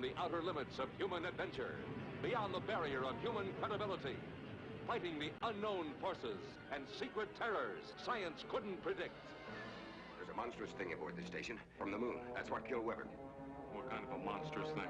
the outer limits of human adventure, beyond the barrier of human credibility, fighting the unknown forces and secret terrors science couldn't predict. There's a monstrous thing aboard this station from the moon. That's what killed Weber. What kind of a monstrous thing?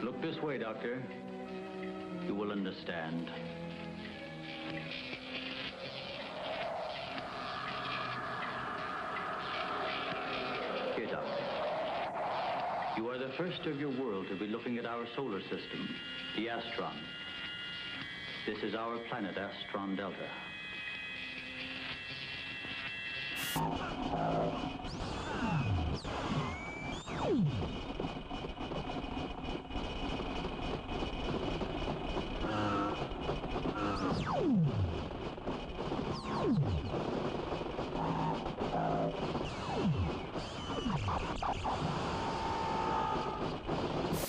Look this way, Doctor. You will understand. Here, Doctor. You are the first of your world to be looking at our solar system, the Astron. This is our planet, Astron Delta.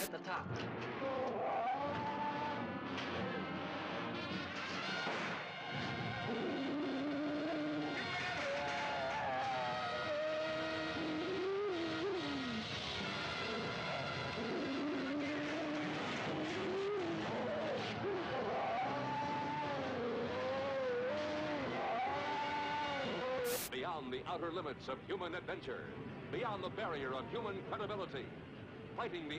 At the top. Beyond the outer limits of human adventure, beyond the barrier of human credibility, fighting the...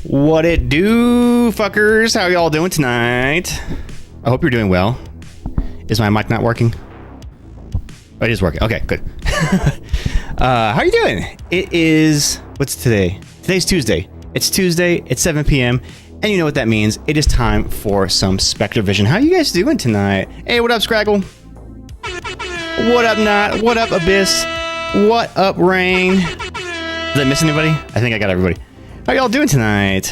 What it do, fuckers? How y'all doing tonight? I hope you're doing well. Is my mic not working? Oh, it is working. Okay, good. How you doing? It is... What's today? Today's Tuesday. It's Tuesday. It's 7 p.m. And you know what that means. It is time for some Spectre Vision. How you guys doing tonight? Hey, what up, Scraggle? What up, Not? What up, Abyss? What up, Rain? Did I miss anybody? I think I got everybody. How y'all doing tonight?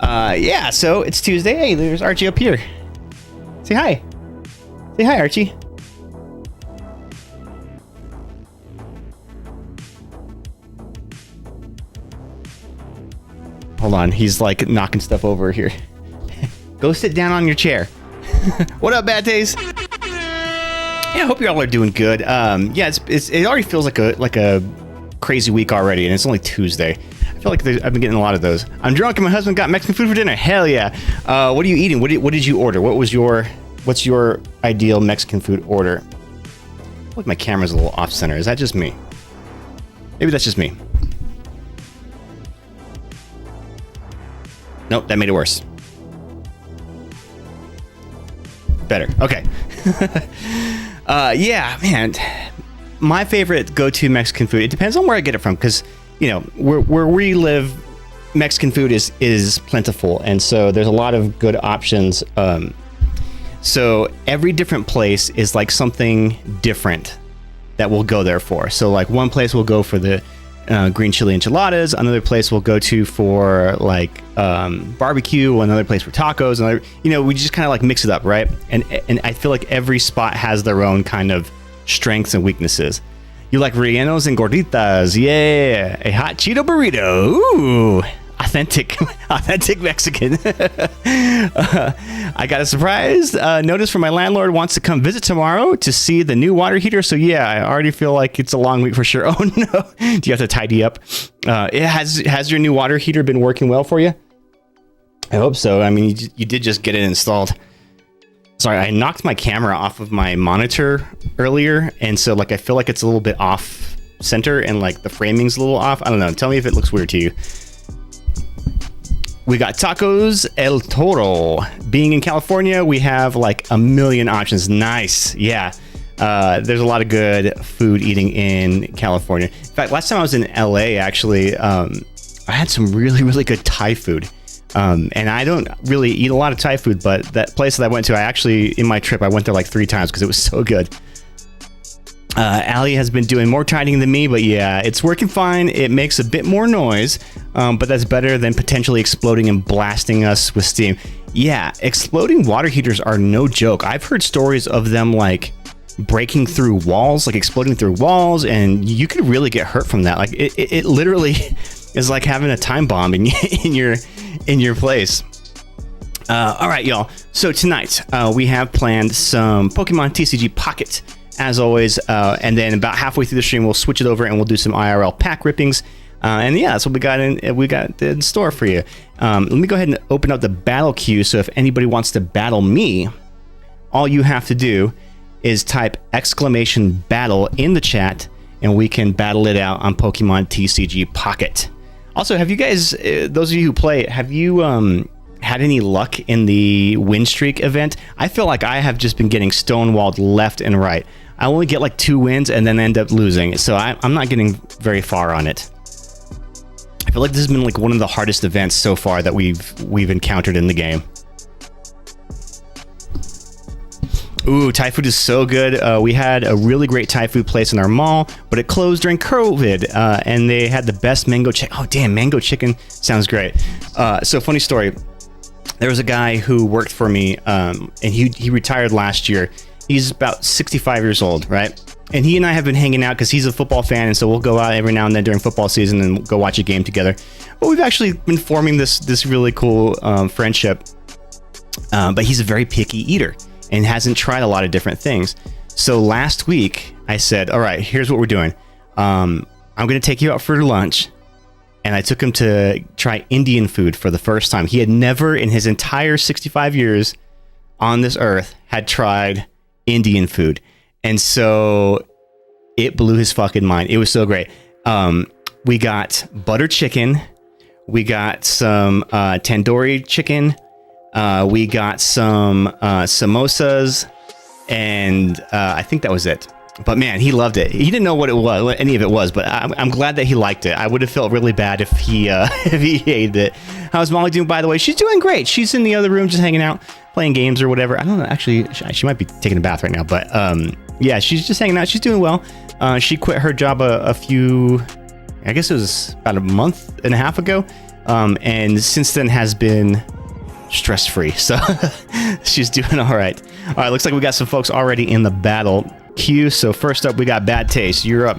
Yeah, so it's Tuesday. Hey, there's Archie up here. Say hi. Say hi, Archie. Hold on. He's like knocking stuff over here. Go sit down on your chair. What up, Bad Taste? Yeah, I hope you all are doing good. Yeah, it already feels like a crazy week already, and it's only Tuesday. I feel like I've been getting a lot of those. I'm drunk, and my husband got Mexican food for dinner. Hell yeah! What are you eating? What did you order? What's your ideal Mexican food order? Look, my camera's a little off center. Is that just me? Maybe that's just me. Nope, that made it worse. Better. Okay. Yeah, man. My favorite go-to Mexican food. It depends on where I get it from, because where we live, Mexican food is plentiful, and so there's a lot of good options. So every different place is like something different that we'll go there for. So like one place will go for the green chili enchiladas, another place we'll go to for like barbecue, another place for tacos, another, we just kind of like mix it up, right? And I feel like every spot has their own kind of strengths and weaknesses. You like rellenos and gorditas, yeah. A hot Cheeto burrito, ooh, authentic Mexican. I got a surprise notice from my landlord. Wants to come visit tomorrow to see the new water heater. So yeah, I already feel like it's a long week for sure. Oh no, do you have to tidy up? Has your new water heater been working well for you? I hope so. I mean, you did just get it installed. Sorry, I knocked my camera off of my monitor earlier, and so like I feel like it's a little bit off center, and like the framing's a little off. I don't know. Tell me if it looks weird to you. We got Tacos El Toro. Being in California, we have like a million options. Nice. Yeah. There's a lot of good food eating in California. In fact, last time I was in LA, actually, I had some really, really good Thai food. And I don't really eat a lot of Thai food, but that place that I went to, in my trip, I went there like 3 times because it was so good. Allie has been doing more tidying than me, but yeah, it's working fine. It makes a bit more noise, but that's better than potentially exploding and blasting us with steam. Yeah, exploding water heaters are no joke. I've heard stories of them like breaking through walls, like exploding through walls, and you could really get hurt from that. Like it literally is like having a time bomb in your place. All right, y'all. So tonight we have planned some Pokemon TCG Pocket, as always, and then about halfway through the stream we'll switch it over and we'll do some IRL pack rippings. And yeah, that's what we got in store for you. Let me go ahead and open up the battle queue. So if anybody wants to battle me, all you have to do is type !battle in the chat, and we can battle it out on Pokemon TCG Pocket. Also, have you guys, those of you who play, have you had any luck in the win streak event? I feel like I have just been getting stonewalled left and right. I only get like 2 wins and then end up losing, so I'm not getting very far on it. I feel like this has been like one of the hardest events so far that we've encountered in the game. Ooh, Thai food is so good. We had a really great Thai food place in our mall, but it closed during COVID, and they had the best mango chicken. Oh, damn, mango chicken sounds great. So funny story. There was a guy who worked for me, and he retired last year. He's about 65 years old, right? And he and I have been hanging out because he's a football fan, and so we'll go out every now and then during football season and go watch a game together. But we've actually been forming this really cool friendship. But he's a very picky eater and hasn't tried a lot of different things. So last week, I said, all right, here's what we're doing. I'm going to take you out for lunch. And I took him to try Indian food for the first time. He had never in his entire 65 years on this earth had tried Indian food. And so it blew his fucking mind. It was so great. We got butter chicken. We got some tandoori chicken. We got some samosas. And I think that was it. But man, he loved it. He didn't know what any of it was, but I'm glad that he liked it. I would have felt really bad if he hated it. How's Molly doing, by the way? She's doing great. She's in the other room just hanging out, playing games or whatever. I don't know. Actually, she might be taking a bath right now. But yeah, she's just hanging out. She's doing well. She quit her job a few, I guess it was about a month and a half ago. And since then has been stress-free. So she's doing all right. All right, looks like we got some folks already in the battle queue. So first up, we got Bad Taste. You're up.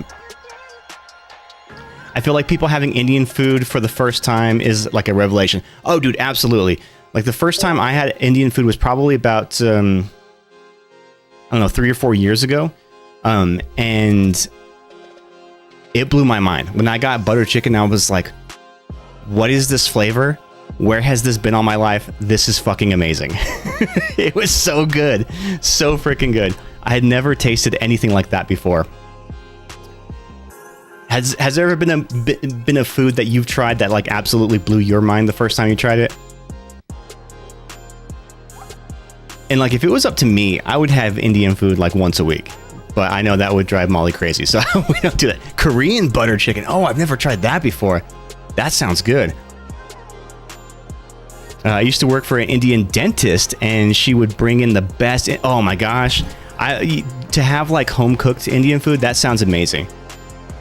I feel like people having Indian food for the first time is like a revelation. Oh, dude, absolutely. Like the first time I had Indian food was probably about, I don't know, 3 or 4 years ago. And it blew my mind. When I got butter chicken, I was like, what is this flavor? Where has this been all my life? This is fucking amazing. It was so good. So freaking good. I had never tasted anything like that before. Has there ever been a food that you've tried that like absolutely blew your mind the first time you tried it? And like if it was up to me, I would have Indian food like once a week. But I know that would drive Molly crazy, so we don't do that. Korean butter chicken. Oh, I've never tried that before. That sounds good. I used to work for an Indian dentist, and she would bring in the best. Oh my gosh, to have like home cooked Indian food, that sounds amazing.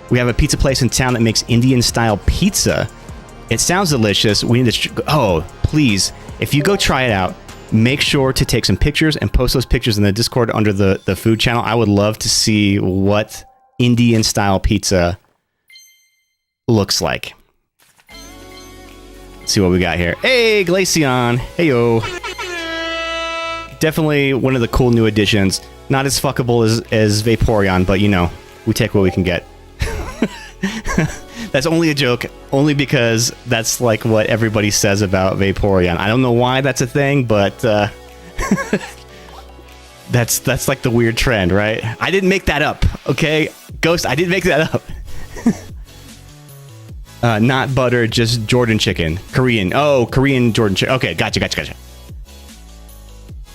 We have a pizza place in town that makes Indian style pizza. It sounds delicious. We need to. Oh, please, if you go try it out, make sure to take some pictures and post those pictures in the Discord under the food channel. I would love to see what Indian style pizza looks like. Let's see what we got here. Hey, Glaceon. Heyo. Definitely one of the cool new additions. Not as fuckable as Vaporeon, but you know, we take what we can get. That's only a joke, only because that's like what everybody says about Vaporeon. I don't know why that's a thing, but that's like the weird trend, right? I didn't make that up, okay? Ghost, I didn't make that up. Not butter, just Jordan chicken. Korean. Oh, Korean Jordan chicken. Okay, gotcha.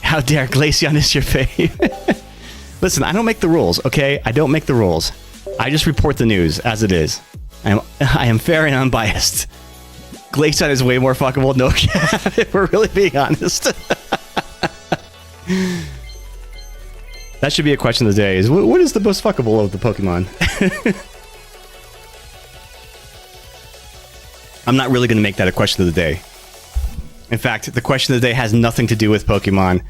How dare Glaceon is your fave? Listen, I don't make the rules, okay? I don't make the rules. I just report the news as it is. I am fair and unbiased. Glaceon is way more fuckable. No cap, if we're really being honest. That should be a question of the day. Is what is the most fuckable of the Pokemon? I'm not really going to make that a question of the day. In fact, the question of the day has nothing to do with Pokemon.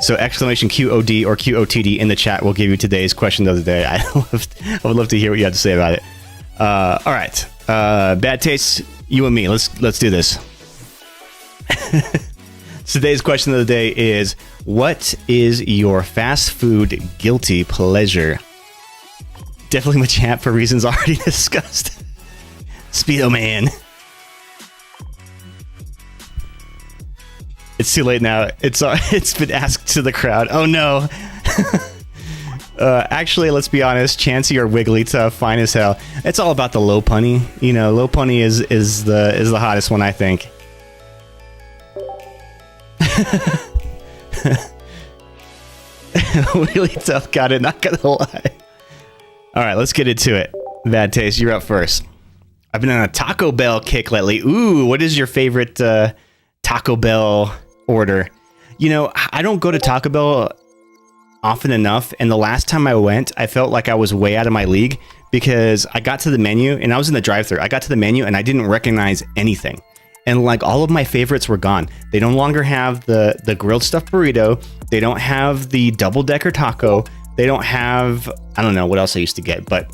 So exclamation QOD or QOTD in the chat will give you today's question of the day. I would love to hear what you have to say about it. All right. Bad taste, you and me. Let's do this. Today's question of the day is, what is your fast food guilty pleasure? Definitely Machamp for reasons already discussed. Speedo Man. It's too late now. It's been asked to the crowd. Oh no. Actually, let's be honest. Chansey or Wigglytuff, fine as hell. It's all about the Lopunny. You know, Lopunny is the hottest one, I think. Wigglytuff got it. Not gonna lie. All right, let's get into it. Bad taste. You're up first. I've been on a Taco Bell kick lately. Ooh, what is your favorite Taco Bell order? You know, I don't go to Taco Bell often enough, and the last time I went, I felt like I was way out of my league because I got to the menu, and I was in the drive-thru. I got to the menu, and I didn't recognize anything. And like all of my favorites were gone. They no longer have the grilled stuffed burrito. They don't have the double-decker taco. They don't have, I don't know what else I used to get, but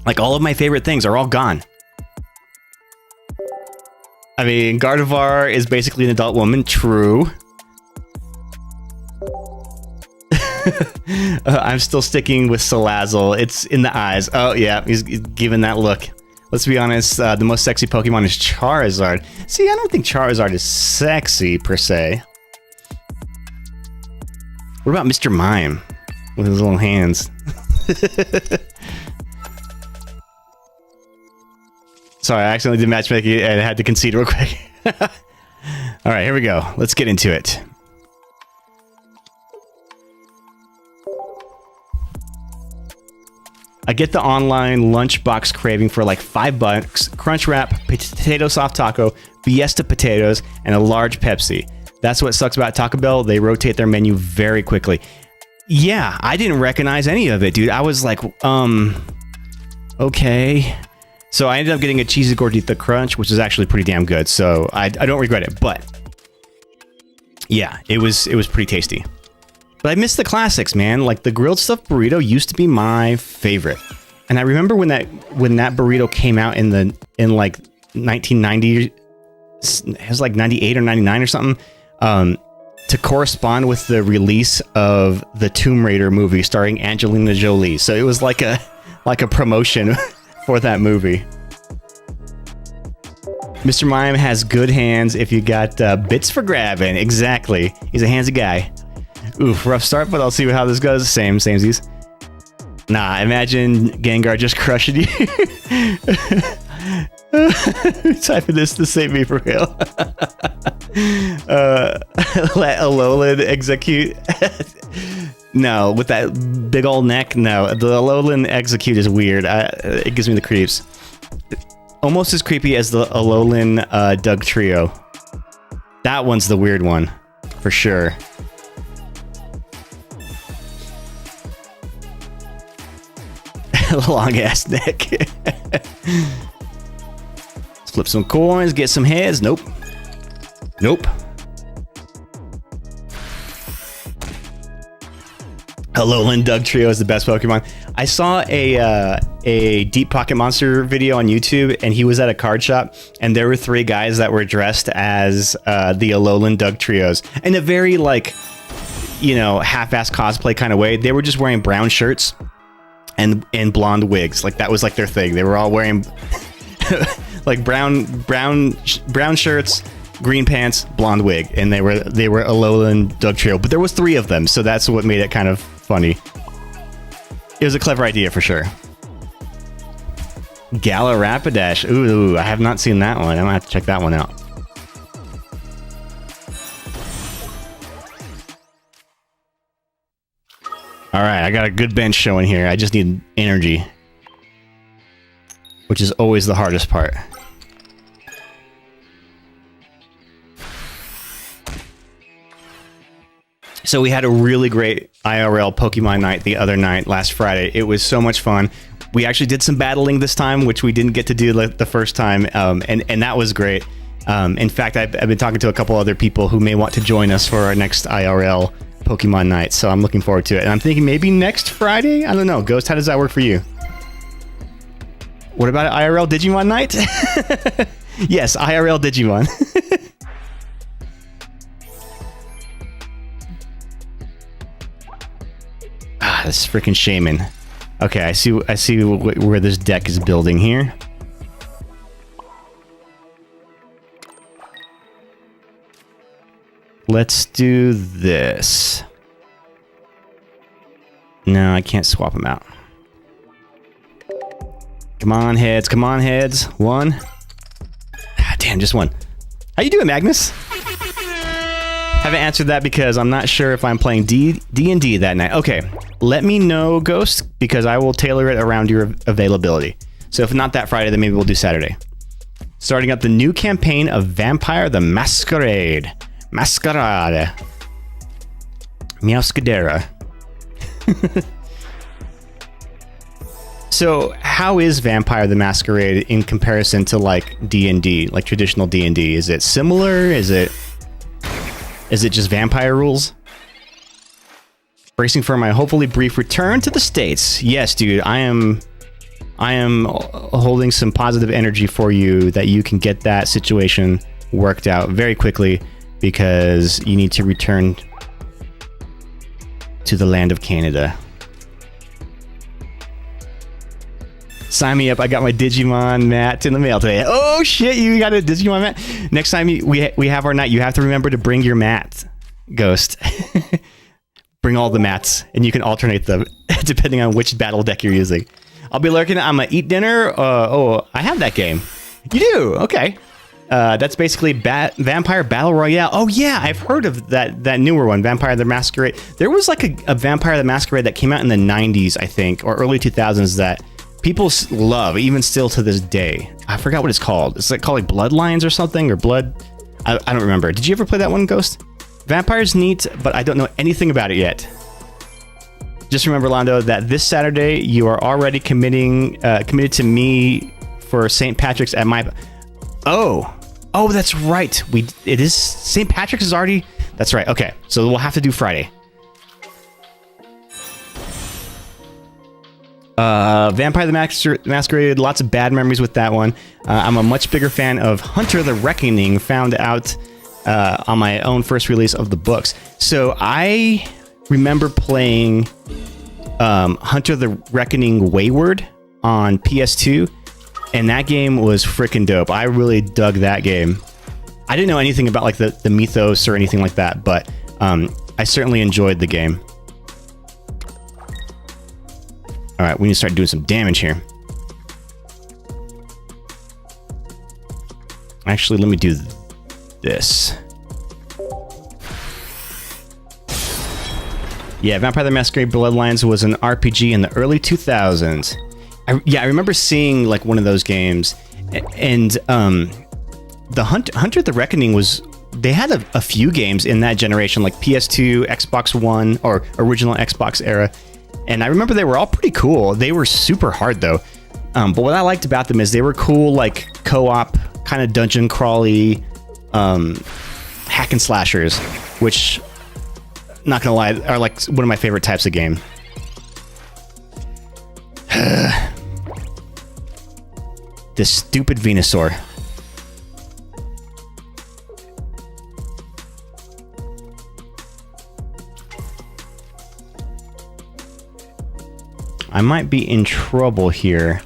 like all of my favorite things are all gone. I mean, Gardevoir is basically an adult woman. True. I'm still sticking with Salazzle. It's in the eyes. Oh, yeah. He's giving that look. Let's be honest. The most sexy Pokemon is Charizard. See, I don't think Charizard is sexy, per se. What about Mr. Mime? With his little hands. Sorry, I accidentally did matchmaking and I had to concede real quick. All right, here we go. Let's get into it. I get the online lunchbox craving for like $5. Crunchwrap, potato soft taco, Fiesta potatoes, and a large Pepsi. That's what sucks about Taco Bell. They rotate their menu very quickly. Yeah, I didn't recognize any of it, dude. I was like, okay. So I ended up getting a cheesy gordita crunch, which is actually pretty damn good. So I don't regret it, but yeah, it was pretty tasty. But I miss the classics, man. Like the grilled stuffed burrito used to be my favorite. And I remember when that burrito came out in like 1990, it was like 98 or 99 or something, to correspond with the release of the Tomb Raider movie starring Angelina Jolie. So it was like a promotion for that movie. Mr. Mime has good hands if you got bits for grabbing. Exactly. He's a handsy guy. Oof, rough start, but I'll see how this goes. Samesies. Nah, imagine Gengar just crushing you. Typing this to save me for real. Let Alolan execute. No, with that big old neck, no. The Alolan execute is weird. It gives me the creeps. Almost as creepy as the Alolan Doug Trio. That one's the weird one, for sure. Long ass neck. Let's flip some coins, get some heads. Nope. Nope. Alolan Doug Trio is the best Pokemon. I saw a Deep Pocket Monster video on YouTube, and he was at a card shop, and there were 3 guys that were dressed as the Alolan Doug Trios in a very, like, you know, half-ass cosplay kind of way. They were just wearing brown shirts and blonde wigs. Like, that was like their thing. They were all wearing like brown shirts, green pants, blonde wig, and they were Alolan Doug Trio. But there was 3 of them, so that's what made it kind of funny. It was a clever idea for sure. Gala Rapidash. Ooh, I have not seen that one. I'm gonna have to check that one out. All right, I got a good bench showing here. I just need energy, which is always the hardest part. So we had a really great IRL Pokemon night the other night, last Friday. It was so much fun. We actually did some battling this time, which we didn't get to do the first time, and that was great. In fact, I've been talking to a couple other people who may want to join us for our next IRL Pokemon night, so I'm looking forward to it. And I'm thinking maybe next Friday? I don't know. Ghost, how does that work for you? What about IRL Digimon night? Yes, IRL Digimon. This freaking shaman. Okay, I see where this deck is building here. Let's do this. No, I can't swap them out. Come on, heads. Come on, heads. 1. Ah, damn, just 1. How you doing, Magnus? Haven't answered that because I'm not sure if I'm playing D&D that night. Okay, let me know, Ghost, because I will tailor it around your availability. So if not that Friday, then maybe we'll do Saturday. Starting up the new campaign of Vampire the Masquerade. Masquerade. Meowscadera. So how is Vampire the Masquerade in comparison to like D&D, like traditional D&D? Is it similar? Is it just vampire rules? Bracing for my hopefully brief return to the States. Yes, dude, I am holding some positive energy for you that you can get that situation worked out very quickly, because you need to return to the land of Canada. Sign me up. I got my Digimon mat in the mail today. Oh shit, you got a Digimon mat? Next time we have our night, you have to remember to bring your mat, Ghost. Bring all the mats, and you can alternate them depending on which battle deck you're using. I'll be lurking. I'm gonna eat dinner. Oh, I have that game. You do? Okay. That's basically Vampire Battle Royale. Oh yeah, I've heard of that newer one, Vampire the Masquerade. There was like a Vampire the Masquerade that came out in the 90s, I think, or early 2000s that people love, even still to this day. I forgot what it's called. It's like called like Bloodlines or something, or Blood. I don't remember. Did you ever play that one, Ghost? Vampire's neat, but I don't know anything about it yet. Just remember, Londo, that this Saturday you are already committed to me for St. Patrick's at my. Oh, that's right. It is St. Patrick's is already. That's right. Okay, so we'll have to do Friday. Vampire the Masquerade, lots of bad memories with that one. I'm a much bigger fan of Hunter the Reckoning, found out on my own first release of the books. So I remember playing Hunter the Reckoning Wayward on PS2, and that game was freaking dope. I really dug that game. I didn't know anything about like the mythos or anything like that, but I certainly enjoyed the game. All right, we need to start doing some damage here. Actually, let me do this. Yeah, Vampire the Masquerade Bloodlines was an RPG in the early 2000s. I remember seeing like one of those games, and the Hunter the Reckoning was. They had a few games in that generation, like PS2, Xbox One, or original Xbox era. And I remember they were all pretty cool. They were super hard though. But what I liked about them is they were cool, like co-op, kind of dungeon crawly, hack and slashers, which, not gonna lie, are like one of my favorite types of game. This stupid Venusaur. I might be in trouble here.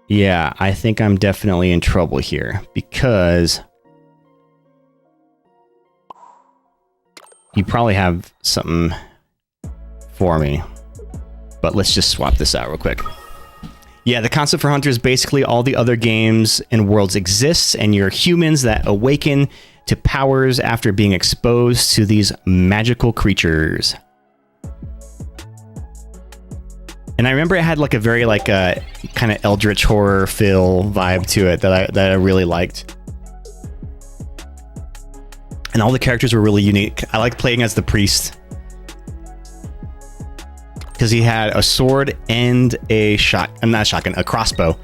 Yeah, I think I'm definitely in trouble here because you probably have something for me, but let's just swap this out real quick. Yeah, the concept for Hunter is basically all the other games and worlds exists, and you're humans that awaken to powers after being exposed to these magical creatures. And I remember it had like a very like kind of eldritch horror feel vibe to it that I really liked. And all the characters were really unique. I liked playing as the priest because he had a sword and a a crossbow.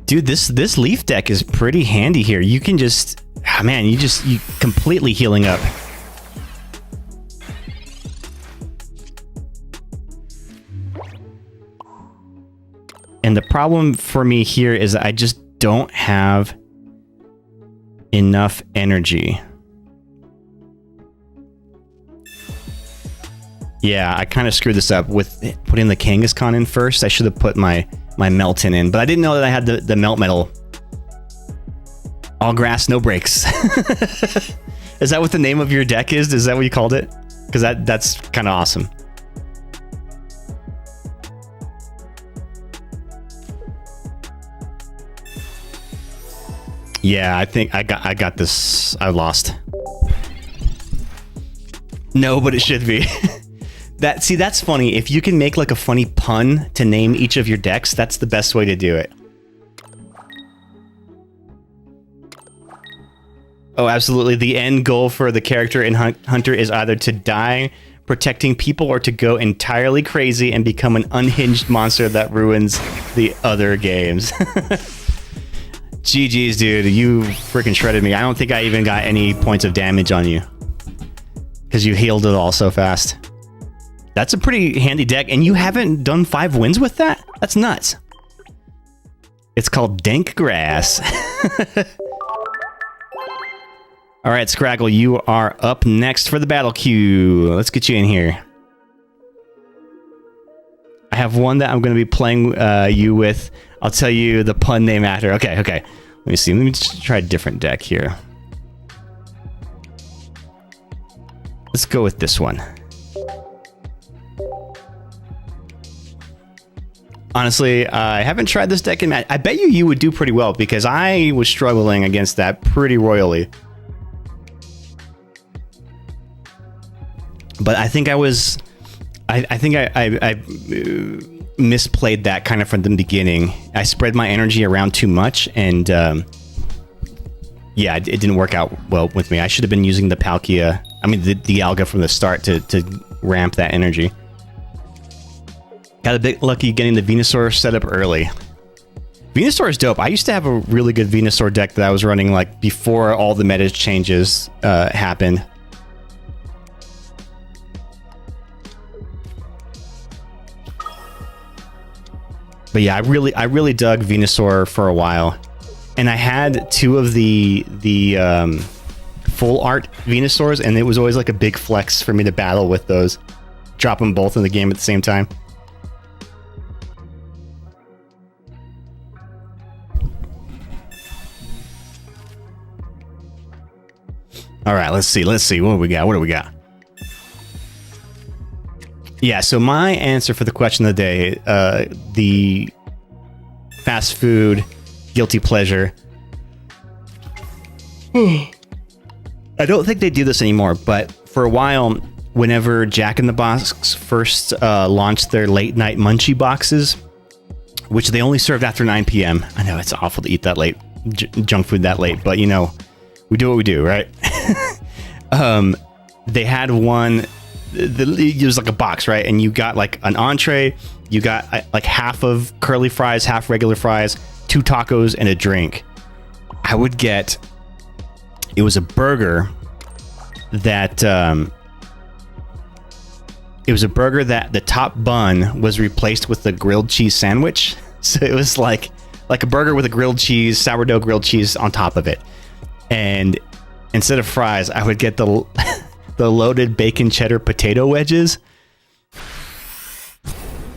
Dude, this leaf deck is pretty handy here. You can just, you completely healing up. And the problem for me here is that I just don't have enough energy. Yeah, I kind of screwed this up with putting the Kangaskhan in first. I should have put my Melton in, but I didn't know that I had the Melt Metal. All grass, no breaks. Is that what the name of your deck is? Is that what you called it? Because that's kind of awesome. Yeah, I think I got this. I lost. No, but it should be. That's funny. If you can make like a funny pun to name each of your decks, that's the best way to do it. Oh, absolutely. The end goal for the character in Hunter is either to die protecting people or to go entirely crazy and become an unhinged monster that ruins the other games. GG's, dude. You freaking shredded me. I don't think I even got any points of damage on you because you healed it all so fast. That's a pretty handy deck, and you haven't done 5 wins with that? That's nuts. It's called Dank Grass. All right, Scraggle, you are up next for the battle queue. Let's get you in here. I have one that I'm going to be playing you with. I'll tell you the pun name after. Okay. Let me see. Let me just try a different deck here. Let's go with this one. Honestly, I haven't tried this deck in match. I bet you would do pretty well because I was struggling against that pretty royally. But I think I misplayed that kind of from the beginning. I spread my energy around too much, and yeah, it didn't work out well with me. I should have been using the Palkia, the Alga from the start to ramp that energy. Got a bit lucky getting the Venusaur set up early. Venusaur is dope. I used to have a really good Venusaur deck that I was running like before all the meta changes happened. But yeah, I really dug Venusaur for a while, and I had 2 of the full art Venusaurs, and it was always like a big flex for me to battle with those, drop them both in the game at the same time. All right, let's see. What do we got? Yeah, so my answer for the question of the day, the fast food guilty pleasure. I don't think they do this anymore, but for a while, whenever Jack in the Box first launched their late night munchie boxes, which they only served after 9 p.m. I know it's awful to eat that late, junk food that late, but you know, we do what we do, right? They had one. It was like a box, right? And you got like an entree, you got like half of curly fries, half regular fries, 2 tacos, and a drink. I would get, it was a burger that the top bun was replaced with the grilled cheese sandwich. So it was like a burger with a grilled cheese, sourdough grilled cheese on top of it. And instead of fries, I would get the loaded bacon cheddar potato wedges.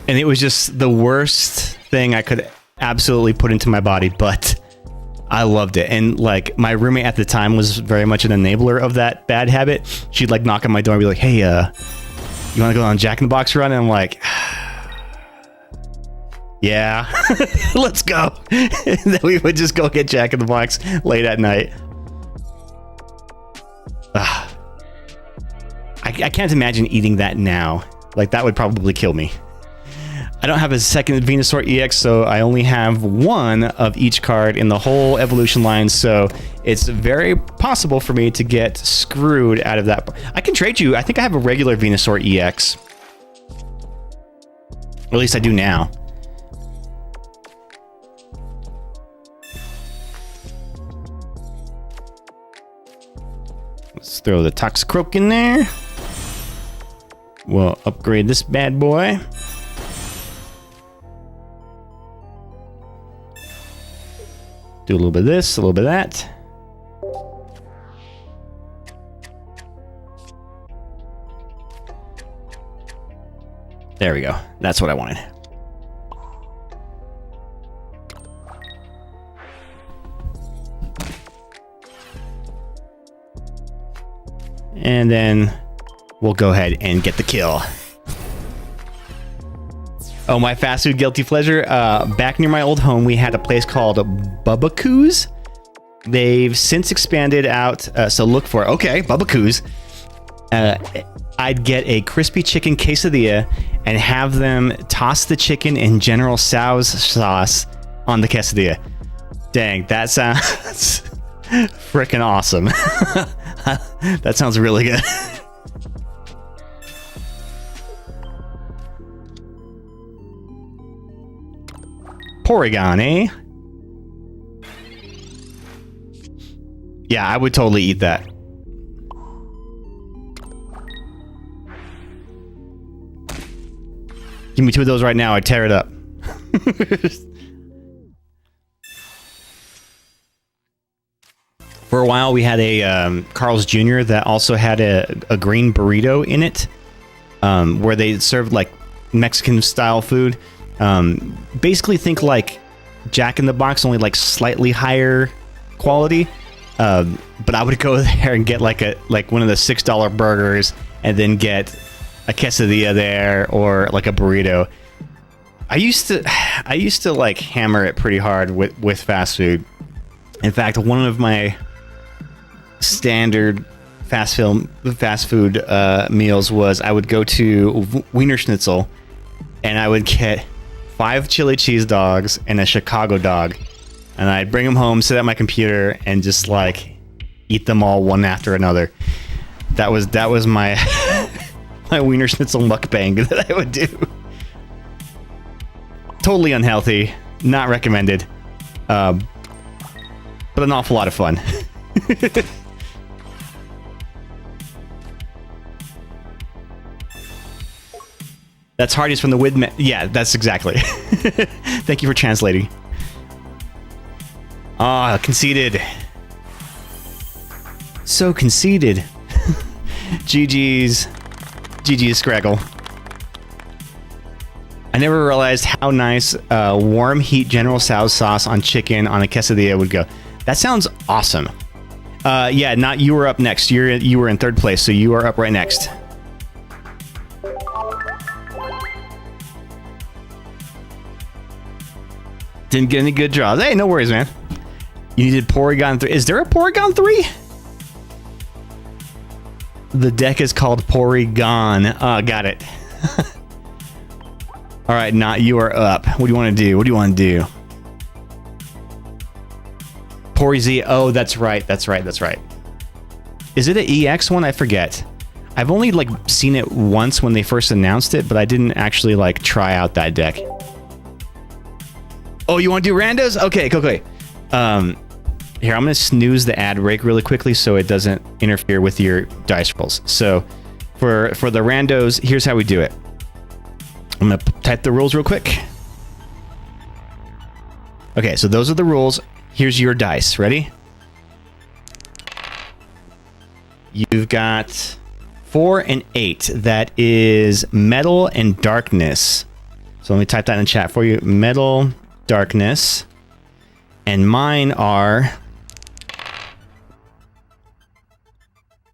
And it was just the worst thing I could absolutely put into my body, but I loved it. And like my roommate at the time was very much an enabler of that bad habit. She'd like knock on my door and be like, hey, you want to go on Jack in the Box run? And I'm like, yeah, let's go. And then we would just go get Jack in the Box late at night. I can't imagine eating that now. Like, that would probably kill me. I don't have a second Venusaur EX, so I only have 1 of each card in the whole evolution line, so it's very possible for me to get screwed out of that. I can trade you. I think I have a regular Venusaur EX. Or at least I do now. Let's throw the Toxicroak in there. We'll upgrade this bad boy. Do a little bit of this, a little bit of that. There we go. That's what I wanted. And then we'll go ahead and get the kill. Oh, my fast food guilty pleasure. Back near my old home, we had a place called Bubba-Coos. They've since expanded out, so look for it. Okay, Bubba-Coos. I'd get a crispy chicken quesadilla and have them toss the chicken in General Tso's sauce on the quesadilla. Dang, that sounds freaking awesome. That sounds really good. Porygon, eh? Yeah, I would totally eat that. Give me 2 of those right now, I'd tear it up. For a while, we had a Carl's Jr. that also had a green burrito in it, where they served like Mexican-style food. Basically, think like Jack in the Box, only like slightly higher quality. But I would go there and get like one of the $6 burgers, and then get a quesadilla there or like a burrito. I used to like hammer it pretty hard with fast food. In fact, one of my standard fast food meals was I would go to Wiener Schnitzel, and I would get 5 chili cheese dogs and a Chicago dog, and I'd bring them home, sit at my computer, and just like eat them all one after another. That was my my Wiener Schnitzel mukbang that I would do. Totally unhealthy, not recommended, but an awful lot of fun. That's Hardy's from the Widman. Yeah, that's exactly. Thank you for translating. Ah, conceited. So conceited. GG's. GG's Scraggle. I never realized how nice warm heat General Tso's sauce on chicken on a quesadilla would go. That sounds awesome. Yeah, not you were up next. You were in third place, so you are up right next. Didn't get any good draws. Hey, no worries, man. You needed Porygon 3. Is there a Porygon 3? The deck is called Porygon. Got it. All right, not you are up. What do you want to do? What do you want to do? Poryz. Oh, that's right. That's right. That's right. Is it an EX one? I forget. I've only like seen it once when they first announced it, but I didn't actually like try out that deck. Oh, you want to do randos? Okay, cool. Here, I'm going to snooze the ad break really quickly so it doesn't interfere with your dice rolls. So for the randos, here's how we do it. I'm going to type the rules real quick. Okay, so those are the rules. Here's your dice. Ready? You've got 4 and 8. That is metal and darkness. So let me type that in the chat for you. Metal, darkness. And mine are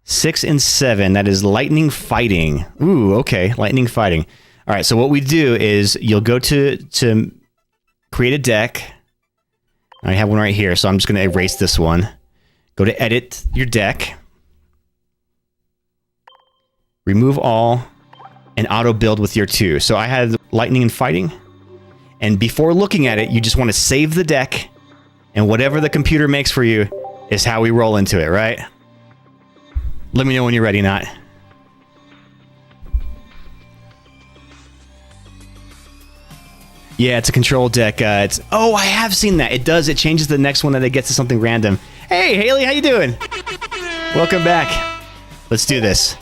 6 and 7. That is lightning fighting. Ooh, okay, lightning fighting. All right, so what we do is you'll go to create a deck. I have one right here, so I'm just going to erase this one. Go to edit your deck. Remove all and auto build with your 2. So I had lightning and fighting. And before looking at it, you just want to save the deck. And whatever the computer makes for you is how we roll into it, right? Let me know when you're ready, Not. Yeah, it's a control deck. Oh, I have seen that. It does. It changes the next one that it gets to something random. Hey, Haley, how you doing? Welcome back. Let's do this.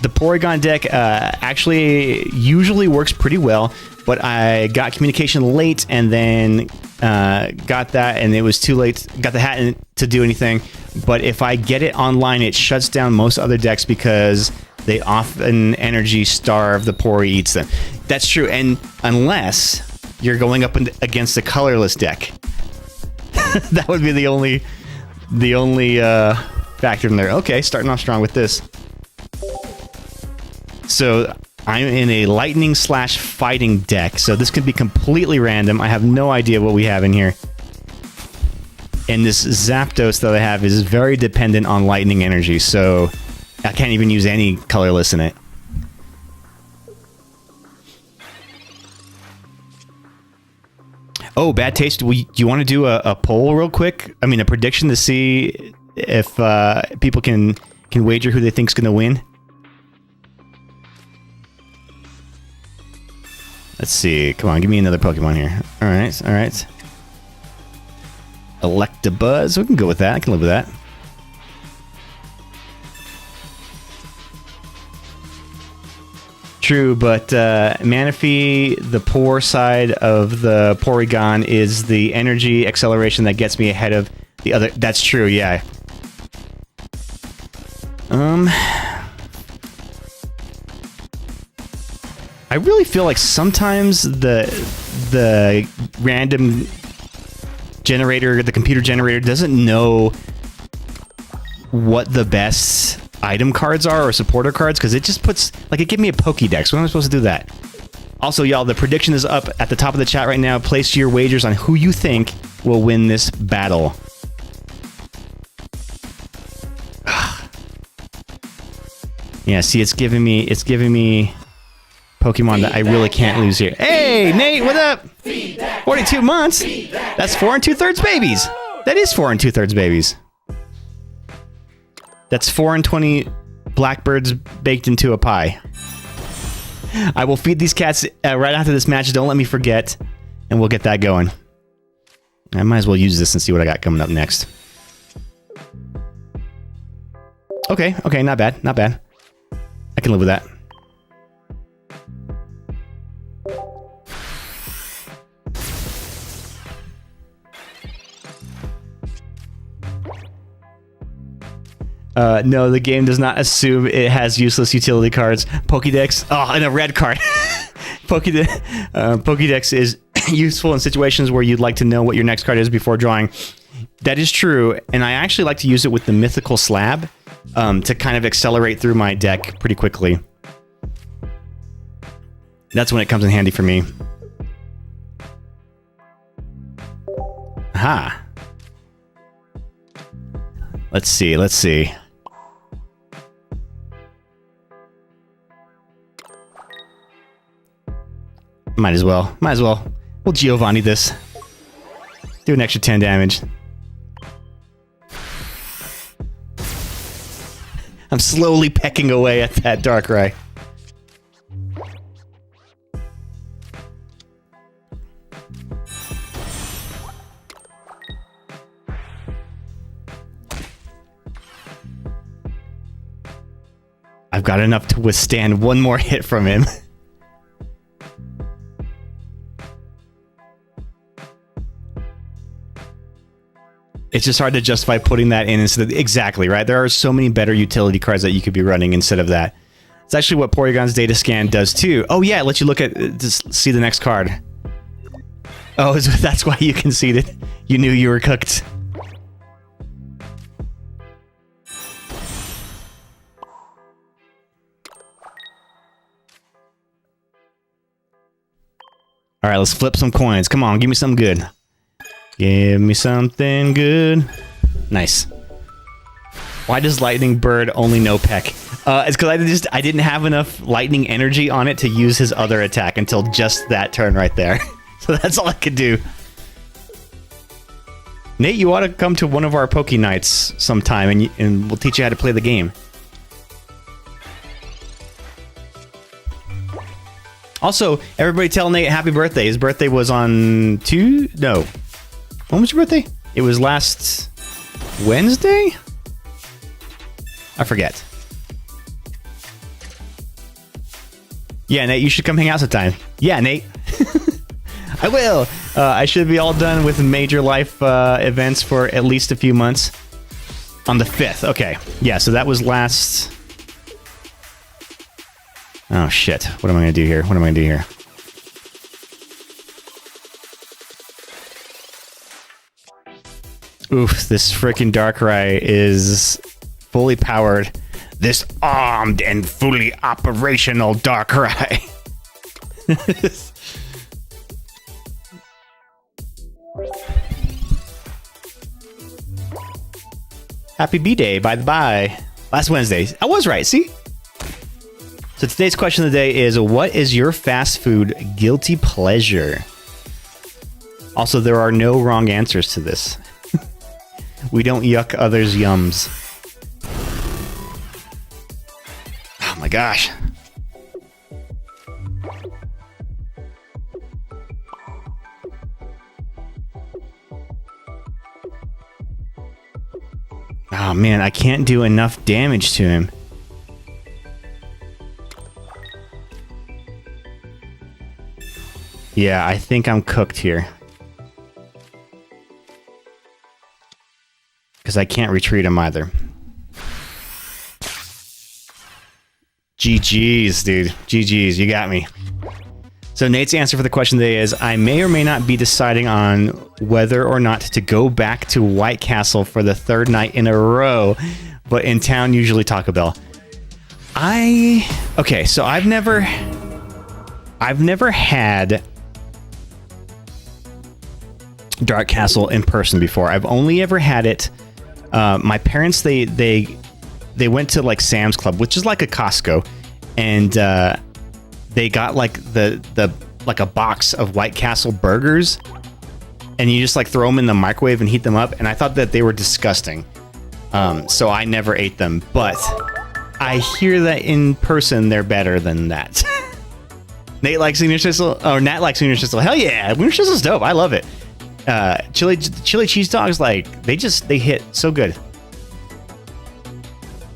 The Porygon deck actually usually works pretty well, but I got communication late and then got that, and it was too late. Got the hat to do anything. But if I get it online, it shuts down most other decks because they often energy starve. The Pori eats them. That's true, and unless you're going up against a colorless deck, that would be the only factor in there. Okay, starting off strong with this. So I'm in a lightning / fighting deck, so this could be completely random. I have no idea what we have in here. And this Zapdos that I have is very dependent on lightning energy, so I can't even use any colorless in it. Oh, bad taste. Do you want to do a poll real quick? I mean, a prediction to see if people can wager who they think's going to win? Let's see. Come on, give me another Pokemon here. All right. Electabuzz. We can go with that. I can live with that. True, but Manaphy, the poor side of the Porygon, is the energy acceleration that gets me ahead of the other. That's true, yeah. I really feel like sometimes the random generator, the computer generator, doesn't know what the best item cards are or supporter cards, because it just puts, like, it gave me a Pokédex. When am I supposed to do that? Also, y'all, the prediction is up at the top of the chat right now. Place your wagers on who you think will win this battle. Yeah, see, it's giving me Pokemon that I really can't lose here. Hey, Nate, what up? 42 months? That's 4 2/3 babies. That is 4 2/3 babies. That's 4 and 20 blackbirds baked into a pie. I will feed these cats right after this match. Don't let me forget. and we'll get that going. I might as well use this and see what I got coming up next. Okay, not bad, not bad. I can live with that. No, the game does not assume it has useless utility cards. Pokédex. Oh, and a red card. Pokédex is useful in situations where you'd like to know what your next card is before drawing. That is true, and I actually like to use it with the mythical slab to kind of accelerate through my deck pretty quickly. That's when it comes in handy for me. Aha. Let's see. Might as well. We'll Giovanni this. Do an extra 10 damage. I'm slowly pecking away at that Darkrai. I've got enough to withstand one more hit from him. It's just hard to justify putting that in instead of... Exactly, right? There are so many better utility cards that you could be running instead of that. It's actually what Porygon's data scan does too. Oh yeah, it lets you look at... Just see the next card. Oh, that's why you conceded. You knew you were cooked. Alright, let's flip some coins. Come on, give me something good. Give me something good. Nice. Why does Lightning Bird only know Peck? It's because I didn't have enough lightning energy on it to use his other attack until just that turn right there. So that's all I could do. Nate, you ought to come to one of our Poke Nights sometime, and we'll teach you how to play the game. Also, everybody tell Nate happy birthday. His birthday was on No. When was your birthday? It was last Wednesday? I forget. Yeah, Nate, you should come hang out sometime. Yeah, Nate. I will. I should be all done with major life events for at least a few months. On the 5th. Okay. Yeah, so that was last... Oh, shit. What am I going to do here? Oof, this freaking Darkrai is fully powered. This armed and fully operational Darkrai. Happy B-Day, by the by. Last Wednesday. I was right, see? So today's question of the day is, what is your fast food guilty pleasure? Also, there are no wrong answers to this. We don't yuck others' yums. Oh my gosh. Oh man, I can't do enough damage to him. Yeah, I think I'm cooked here. Because I can't retreat him either. GG's, dude. GG's, you got me. So Nate's answer for the question today is, I may or may not be deciding on whether or not to go back to White Castle for the 3rd night in a row, but in town usually Taco Bell. Okay, so I've never had Dark Castle in person before. I've only ever had it. My parents, they went to like Sam's Club, which is like a Costco, and they got like like a box of White Castle burgers, and you just like throw them in the microwave and heat them up. And I thought that they were disgusting, so I never ate them. But I hear that in person they're better than that. Nate likes Wiener Schnitzel. Oh, Nat likes Wiener Schnitzel. Hell yeah, Wiener Schnitzel's dope. I love it. Chili cheese dogs, like they hit so good.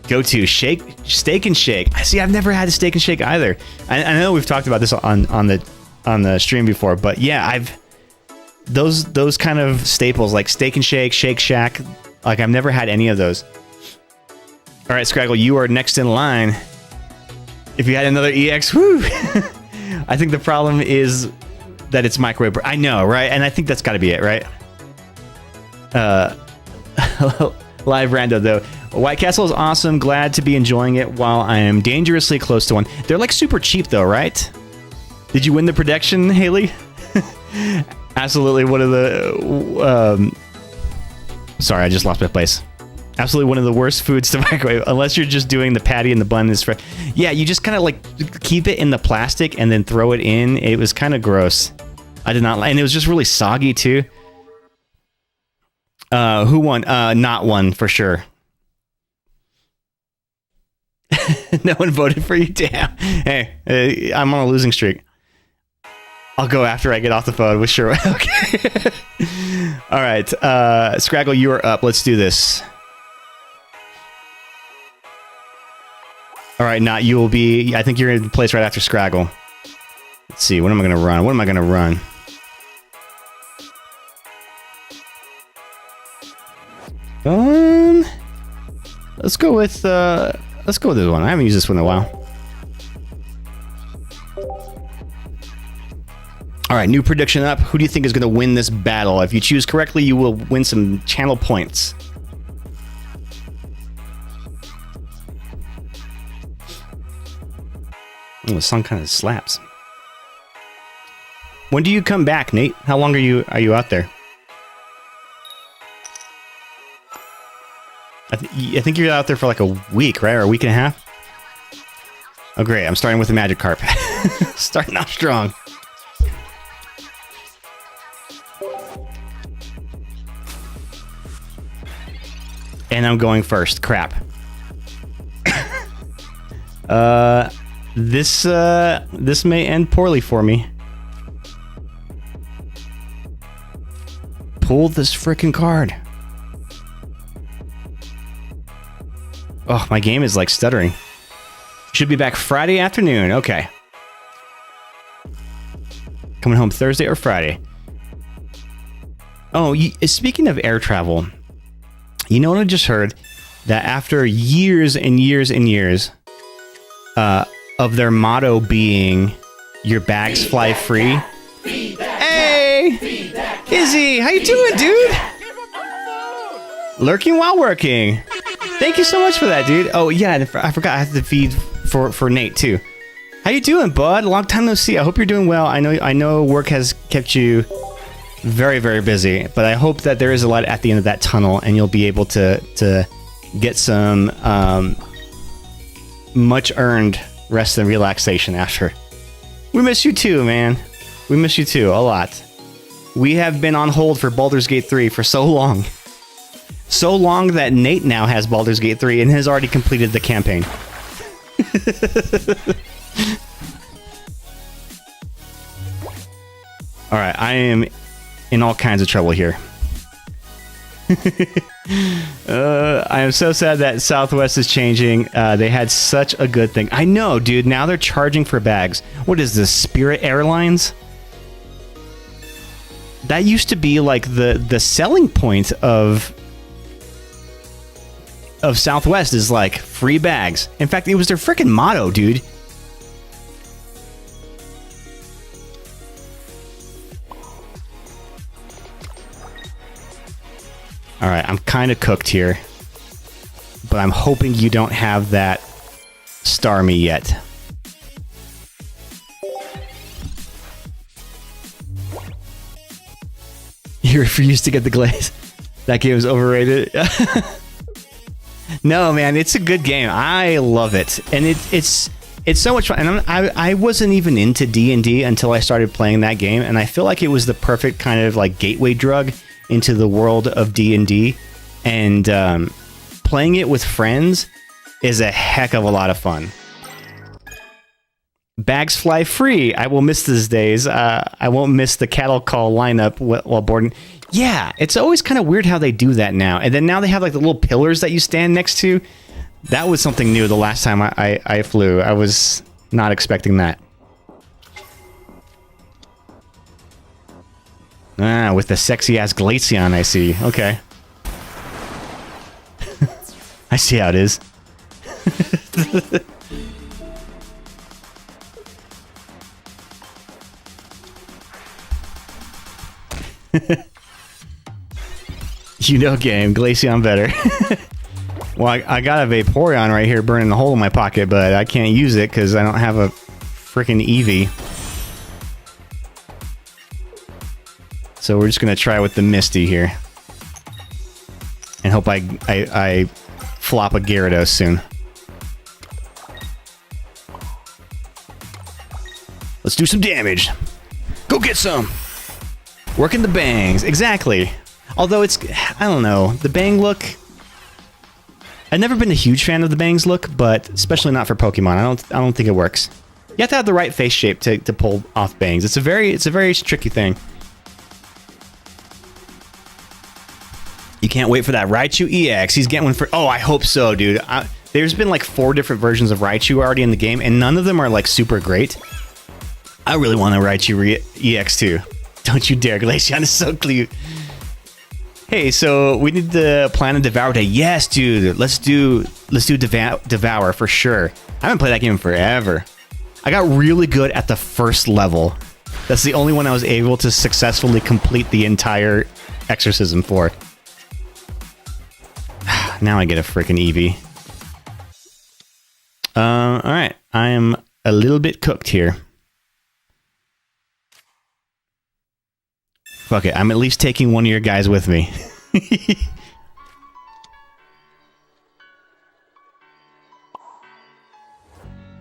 Go to steak and shake. See, I've never had a steak and shake either. I know we've talked about this on the stream before, but yeah, I've those kind of staples like steak and shake, Shake Shack. Like I've never had any of those. All right, Scraggle, you are next in line. If you had another EX, whoo! I think the problem is that it's microwave. I know, right? And I think that's got to be it, right? Live rando though. White Castle is awesome. Glad to be enjoying it while I am dangerously close to one. They're like super cheap though, right? Did you win the prediction, Haley? Absolutely one of the... sorry, I just lost my place. Absolutely one of the worst foods to microwave, unless you're just doing the patty and the bun is fresh. Yeah, you just kind of like keep it in the plastic and then throw it in. It was kind of gross. I did not like, and it was just really soggy too. Who won? Not one for sure. No one voted for you. Damn. Hey, I'm on a losing streak. I'll go after I get off the phone with sure. Okay. All right, Scraggle, you are up. Let's do this. All right, Not you will be. I think you're in the place right after Scraggle. Let's see. What am I going to run? What am I going to run? Let's go with this one. I haven't used this one in a while. All right, new prediction up. Who do you think is going to win this battle? If you choose correctly, you will win some channel points. Oh, the song kind of slaps. When do you come back, Nate? How long are you out there? I think you're out there for like a week, right? Or a week and a half? Oh, great. I'm starting with the Magic Carp. Starting off strong. And I'm going first. Crap. This may end poorly for me. Pull this freaking card. Oh, my game is like stuttering. Should be back Friday afternoon. Okay. Coming home Thursday or Friday. Oh, speaking of air travel, you know what I just heard? That after years and years and years of their motto being your bags fly free. Hey! Izzy, how you doing, dude? Lurking while working. Thank you so much for that, dude. Oh, yeah, I forgot I have to feed for Nate, too. How you doing, bud? Long time no see. I hope you're doing well. I know work has kept you very, very busy, but I hope that there is a light at the end of that tunnel, and you'll be able to get some much-earned rest and relaxation after. We miss you, too, man. We miss you, too, a lot. We have been on hold for Baldur's Gate 3 for so long. So long that Nate now has Baldur's Gate 3 and has already completed the campaign. Alright, I am in all kinds of trouble here. I am so sad that Southwest is changing. They had such a good thing. I know, dude. Now they're charging for bags. What is this, Spirit Airlines? That used to be like the selling point of Southwest is like free bags. In fact, it was their freaking motto, dude. All right, I'm kind of cooked here, but I'm hoping you don't have that star me yet. You refuse to get the glaze. That game is overrated. No, man, it's a good game. I love it, and it's so much fun. And I wasn't even into D&D until I started playing that game, and I feel like it was the perfect kind of like gateway drug into the world of D&D. And playing it with friends is a heck of a lot of fun. Bags fly free. I will miss these days. I won't miss the cattle call lineup while boarding. Yeah, it's always kind of weird how they do that now. And then now they have like the little pillars that you stand next to. That was something new the last time I flew. I was not expecting that. Ah, with the sexy-ass Glaceon, I see. Okay. I see how it is. You know game, Glaceon better. Well, I got a Vaporeon right here burning a hole in my pocket, but I can't use it because I don't have a freaking Eevee. So we're just gonna try with the Misty here. And hope I flop a Gyarados soon. Let's do some damage. Go get some! Working the bangs, exactly. Although it's, I don't know, the bang look. I've never been a huge fan of the bangs look, but especially not for Pokemon. I don't think it works. You have to have the right face shape to pull off bangs. It's a very tricky thing. You can't wait for that Raichu EX. He's getting one for... Oh, I hope so, dude. There's been like 4 different versions of Raichu already in the game, and none of them are like super great. I really want a Raichu EX too. Don't you dare, Glaceon is so cute. Hey, so we need the plan of Devour Day. Yes, dude. Let's do Devour for sure. I haven't played that game in forever. I got really good at the first level. That's the only one I was able to successfully complete the entire exorcism for. Now I get a freaking Eevee. Alright. I am a little bit cooked here. Fuck it. I'm at least taking one of your guys with me.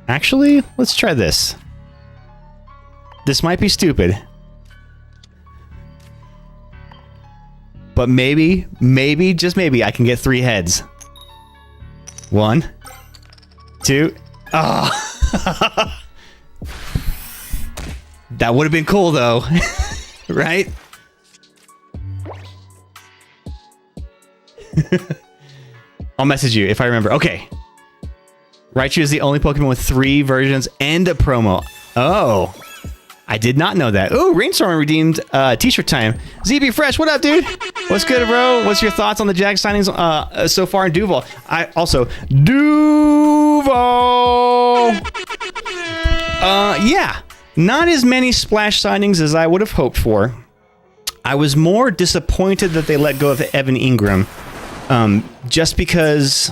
Actually, let's try this. This might be stupid. But maybe, just maybe, I can get 3 heads. 1, 2. Oh. That would have been cool, though. Right? I'll message you if I remember. Okay. Raichu is the only Pokemon with 3 versions and a promo. Oh. I did not know that. Oh, Rainstorm redeemed t-shirt time. ZB Fresh, what up, dude? What's good, bro? What's your thoughts on the Jag signings so far in Duval? Duval! Yeah. Not as many splash signings as I would have hoped for. I was more disappointed that they let go of Evan Ingram. Just because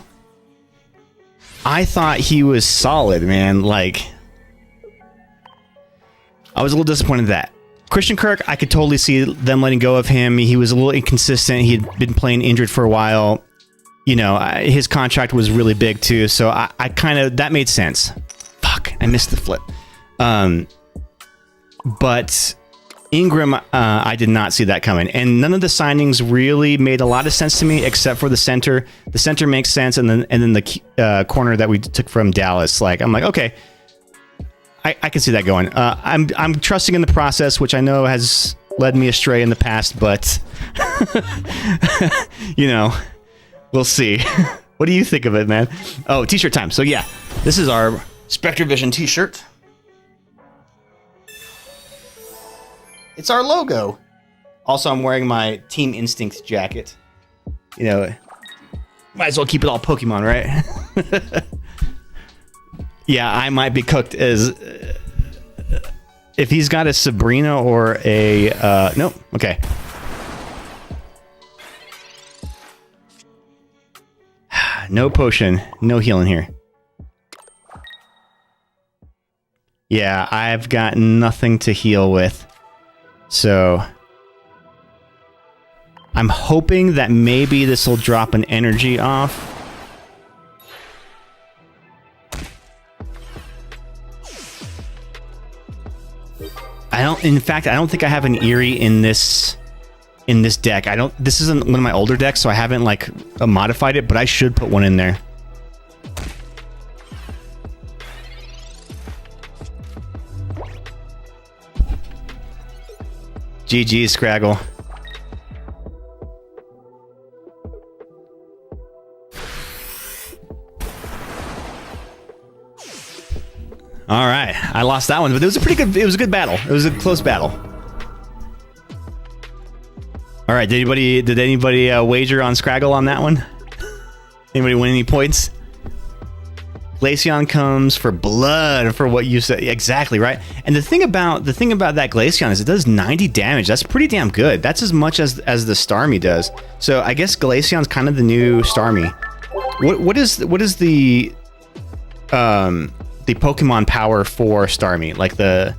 I thought he was solid, man. Like, I was a little disappointed in that. Christian Kirk, I could totally see them letting go of him. He was a little inconsistent. He had been playing injured for a while. You know, his contract was really big too, so I kind of, that made sense. Fuck, I missed the flip. But Ingram, I did not see that coming. And none of the signings really made a lot of sense to me, except for the center. The center makes sense, and then the corner that we took from Dallas. Like, I'm like, okay, I can see that going. I'm trusting in the process, which I know has led me astray in the past, but you know, we'll see. What do you think of it, man? Oh, t-shirt time. So yeah, this is our Spectre Vision t-shirt. It's our logo. Also, I'm wearing my Team Instinct jacket. You know, might as well keep it all Pokemon, right? Yeah, I might be cooked as... if he's got a Sabrina or a... nope, okay. No potion, no healing here. Yeah, I've got nothing to heal with. So... I'm hoping that maybe this will drop an energy off. In fact, I don't think I have an Eerie in this deck. This isn't one of my older decks, so I haven't like modified it, but I should put one in there. GG, Scraggle. All right, I lost that one, but it was a pretty good. It was a good battle. It was a close battle. All right, did anybody wager on Scraggle on that one? Anybody win any points? Glaceon comes for blood, for what you said. Exactly right. And the thing about that Glaceon is it does 90 damage. That's pretty damn good. That's as much as the Starmie does. So I guess Glaceon's kind of the new Starmie. What is the Pokemon power for Starmie? Like the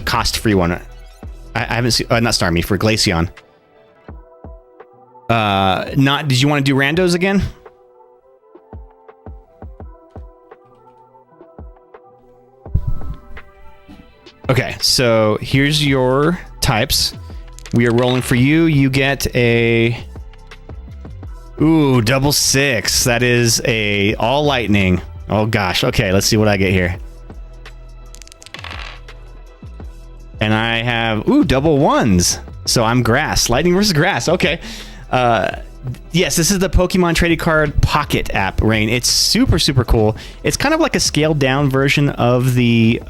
cost free one. I haven't seen not Starmie, for Glaceon. Did you want to do randos again? Okay, so here's your types. We are rolling for you. You get a double 6. That is a all lightning. Oh gosh. Okay, let's see what I get here. And I have double 1s. So I'm grass. Lightning versus grass. Okay. Yes, this is the Pokemon Trading Card Pocket app, Rain. It's super, super cool. It's kind of like a scaled down version of the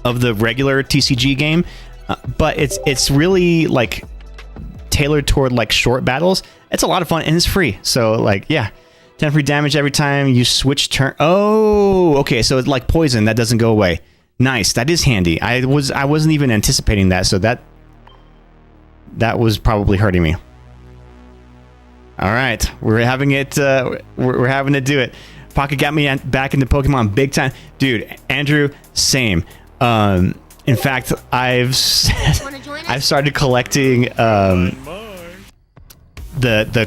regular TCG game, but it's really like tailored toward like short battles. It's a lot of fun and it's free. So like, yeah, 10 free damage every time you switch turn. Oh, okay. So it's like poison that doesn't go away. Nice. That is handy. I wasn't even anticipating that. So that was probably hurting me. All right, we're having it. We're having to do it. Pocket got me back into Pokemon big time, dude. Andrew, same. In fact, I've started collecting the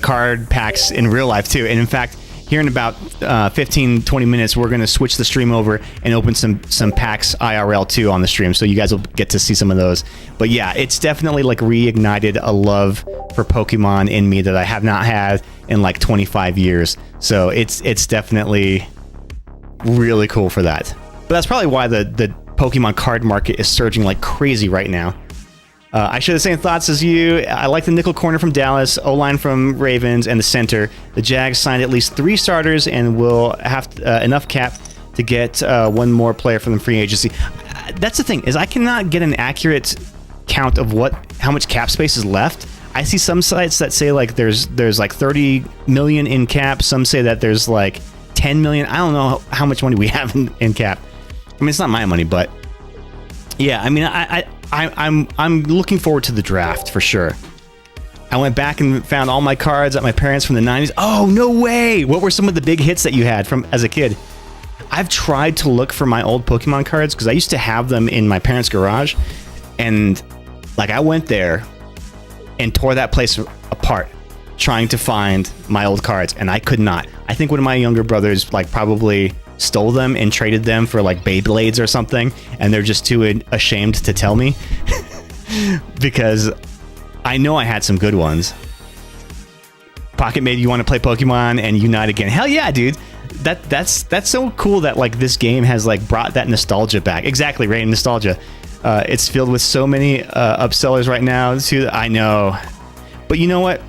card packs in real life too. And in fact, here in about 15-20 minutes, we're gonna switch the stream over and open some packs IRL too on the stream, so you guys will get to see some of those. But yeah, it's definitely like reignited a love for Pokemon in me that I have not had in like 25 years. So it's definitely really cool for that. But that's probably why the Pokemon card market is surging like crazy right now. I share the same thoughts as you. I like the nickel corner from Dallas, O-line from Ravens, and the center. The Jags signed at least 3 starters and will have enough cap to get one more player from the free agency. That's the thing, is I cannot get an accurate count of how much cap space is left. I see some sites that say like there's like 30 million in cap. Some say that there's like 10 million. I don't know how much money we have in cap. I mean, it's not my money, but yeah, I mean, I'm looking forward to the draft for sure. I went back and found all my cards at my parents from the 90s. Oh, no way! What were some of the big hits that you had from as a kid? I've tried to look for my old Pokemon cards because I used to have them in my parents' garage, and like I went there and tore that place apart trying to find my old cards, and I could not. I think one of my younger brothers like probably stole them and traded them for like Beyblades or something, and they're just too ashamed to tell me because I know I had some good ones. Pocket made you want to play Pokemon and unite again. Hell yeah, dude. That's so cool that like this game has like brought that nostalgia back. Exactly, Rain, nostalgia. It's filled with so many upsellers right now too. I know, but you know what?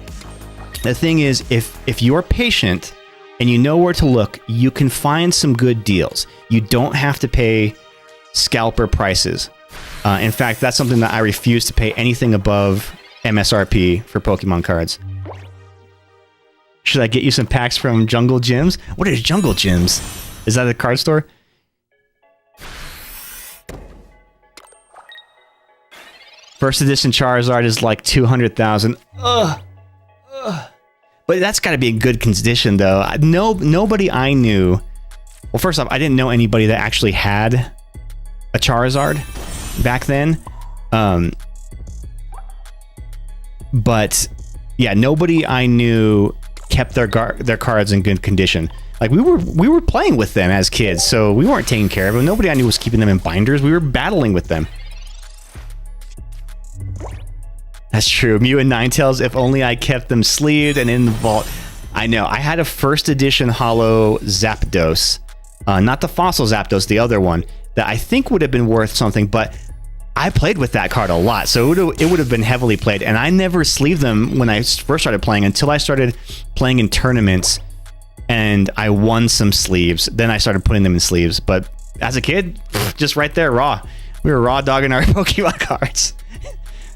The thing is, if you're patient and you know where to look, you can find some good deals. You don't have to pay scalper prices. In fact, that's something that I refuse to pay anything above MSRP for Pokemon cards. Should I get you some packs from Jungle Gyms? What is Jungle Gyms? Is that a card store? First edition Charizard is like 200,000. Ugh. But that's got to be in good condition, though. Nobody I knew... Well, first off, I didn't know anybody that actually had a Charizard back then. But, yeah, nobody I knew kept their cards in good condition. Like, we were playing with them as kids, so we weren't taking care of them. Nobody I knew was keeping them in binders. We were battling with them. That's true. Mew and Ninetales, if only I kept them sleeved and in the vault. I know. I had a first edition holo Zapdos. Not the fossil Zapdos, the other one, that I think would have been worth something, but I played with that card a lot, so it would have been heavily played. And I never sleeved them when I first started playing until I started playing in tournaments, and I won some sleeves. Then I started putting them in sleeves. But as a kid, just right there, raw. We were raw dogging our Pokemon cards.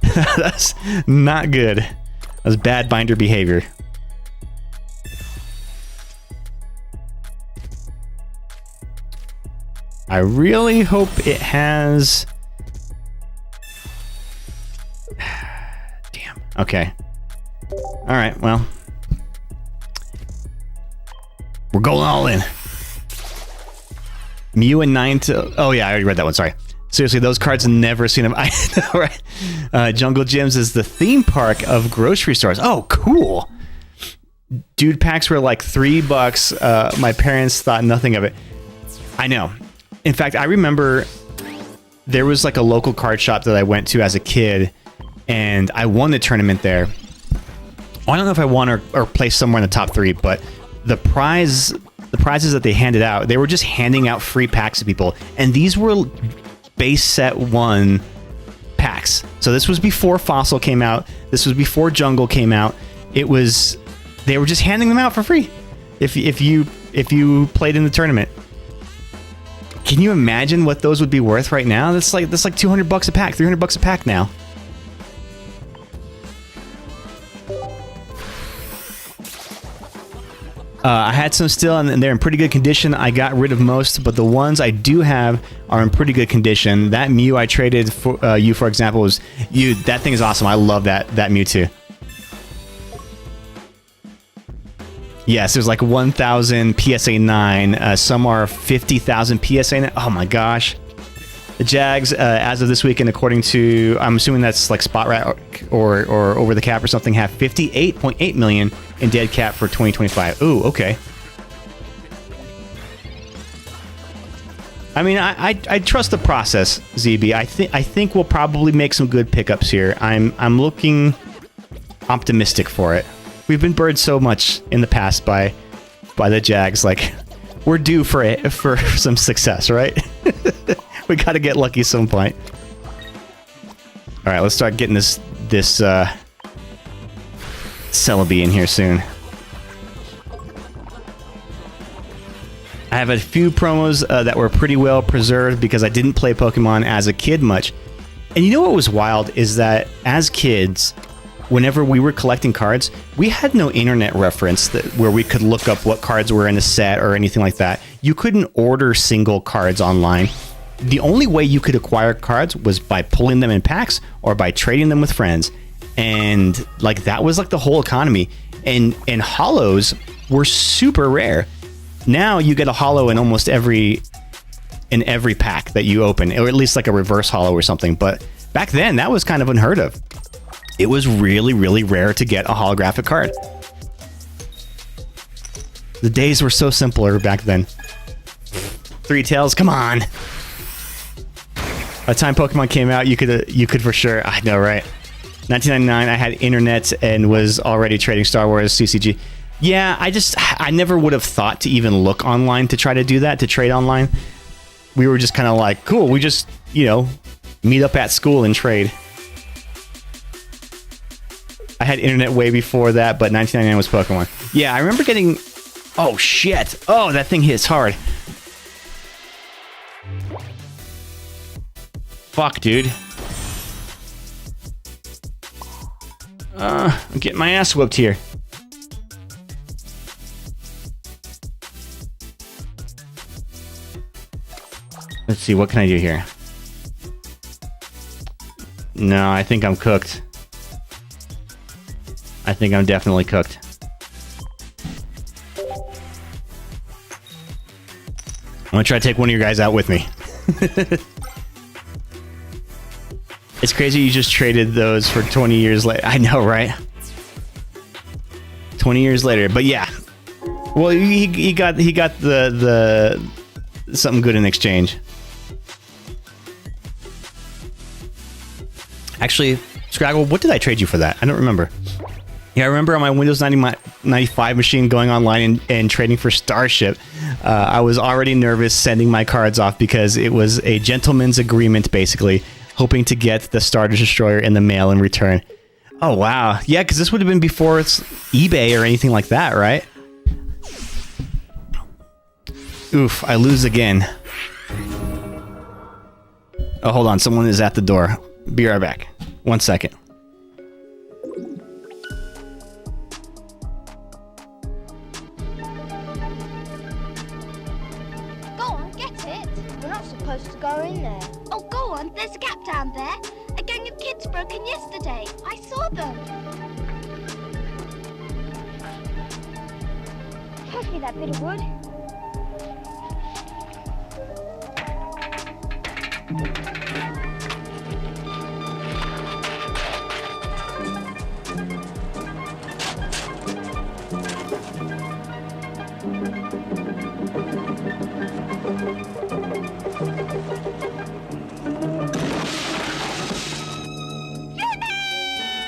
That's not good. That was bad binder behavior. I really hope it has... Damn. Okay. Alright, well. We're going all in. Mew and 9 to... Oh yeah, I already read that one, sorry. Seriously, those cards never seen them. I know, right? Jungle Gyms is the theme park of grocery stores. Oh, cool. Dude packs were like $3. My parents thought nothing of it. I know. In fact, I remember there was like a local card shop that I went to as a kid, and I won the tournament there. I don't know if I won or placed somewhere in the top 3, but the prizes that they handed out, they were just handing out free packs to people, and these were base set 1 packs. So this was before Fossil came out. This was before Jungle came out. They were just handing them out for free if you played in the tournament. Can you imagine what those would be worth right now? That's like $200 a pack, $300 a pack now. I had some still, and they're in pretty good condition. I got rid of most, but the ones I do have are in pretty good condition. That Mew I traded for you, for example, was you. That thing is awesome. I love that Mewtwo. Yes, there's like 1,000 PSA 9. Some are 50,000 PSA 9. Oh my gosh. The Jags, as of this weekend, according to, I'm assuming that's like Spot Rat or Over the Cap or something, have 58.8 million in dead cap for 2025. Ooh, okay. I mean, I trust the process, ZB. I think we'll probably make some good pickups here. I'm looking optimistic for it. We've been burned so much in the past by the Jags. Like, we're due for some success, right? We got to get lucky some point. All right, let's start getting this Celebi in here soon. I have a few promos that were pretty well preserved because I didn't play Pokemon as a kid much. And you know what was wild is that as kids, whenever we were collecting cards, we had no internet reference where we could look up what cards were in a set or anything like that. You couldn't order single cards online. The only way you could acquire cards was by pulling them in packs or by trading them with friends. And like that was like the whole economy. And holos were super rare. Now you get a holo in almost every pack that you open, or at least like a reverse holo or something. But back then that was kind of unheard of. It was really, really rare to get a holographic card. The days were so simpler back then. Three Tails, come on. By the time Pokemon came out, you could for sure. I know, right? 1999, I had internet and was already trading Star Wars CCG. Yeah, I never would have thought to even look online to try to do that, to trade online. We were just kind of like, cool, we just, meet up at school and trade. I had internet way before that, but 1999 was Pokemon. Yeah, I remember getting... Oh, shit. Oh, that thing hits hard. Fuck, dude. I'm getting my ass whooped here. Let's see, what can I do here? No, I think I'm cooked. I think I'm definitely cooked. I'm gonna try to take one of your guys out with me. It's crazy you just traded those for 20 years later. I know, right? 20 years later, but yeah. Well, he got the something good in exchange. Actually, Scraggle, what did I trade you for that? I don't remember. Yeah, I remember on my Windows 95 machine going online and trading for Starship. I was already nervous sending my cards off because it was a gentleman's agreement, basically. hoping to get the Star Destroyer in the mail in return. Oh, wow. Yeah, because this would have been before it's eBay or anything like that, right? Oof, I lose again. Oh, hold on. Someone is at the door. Be right back. 1 second. Go on, get it. We're not supposed to go in there. Oh, go on. There's a gap down there. A gang of kids broke in yesterday. I saw them. Pass me that bit of wood.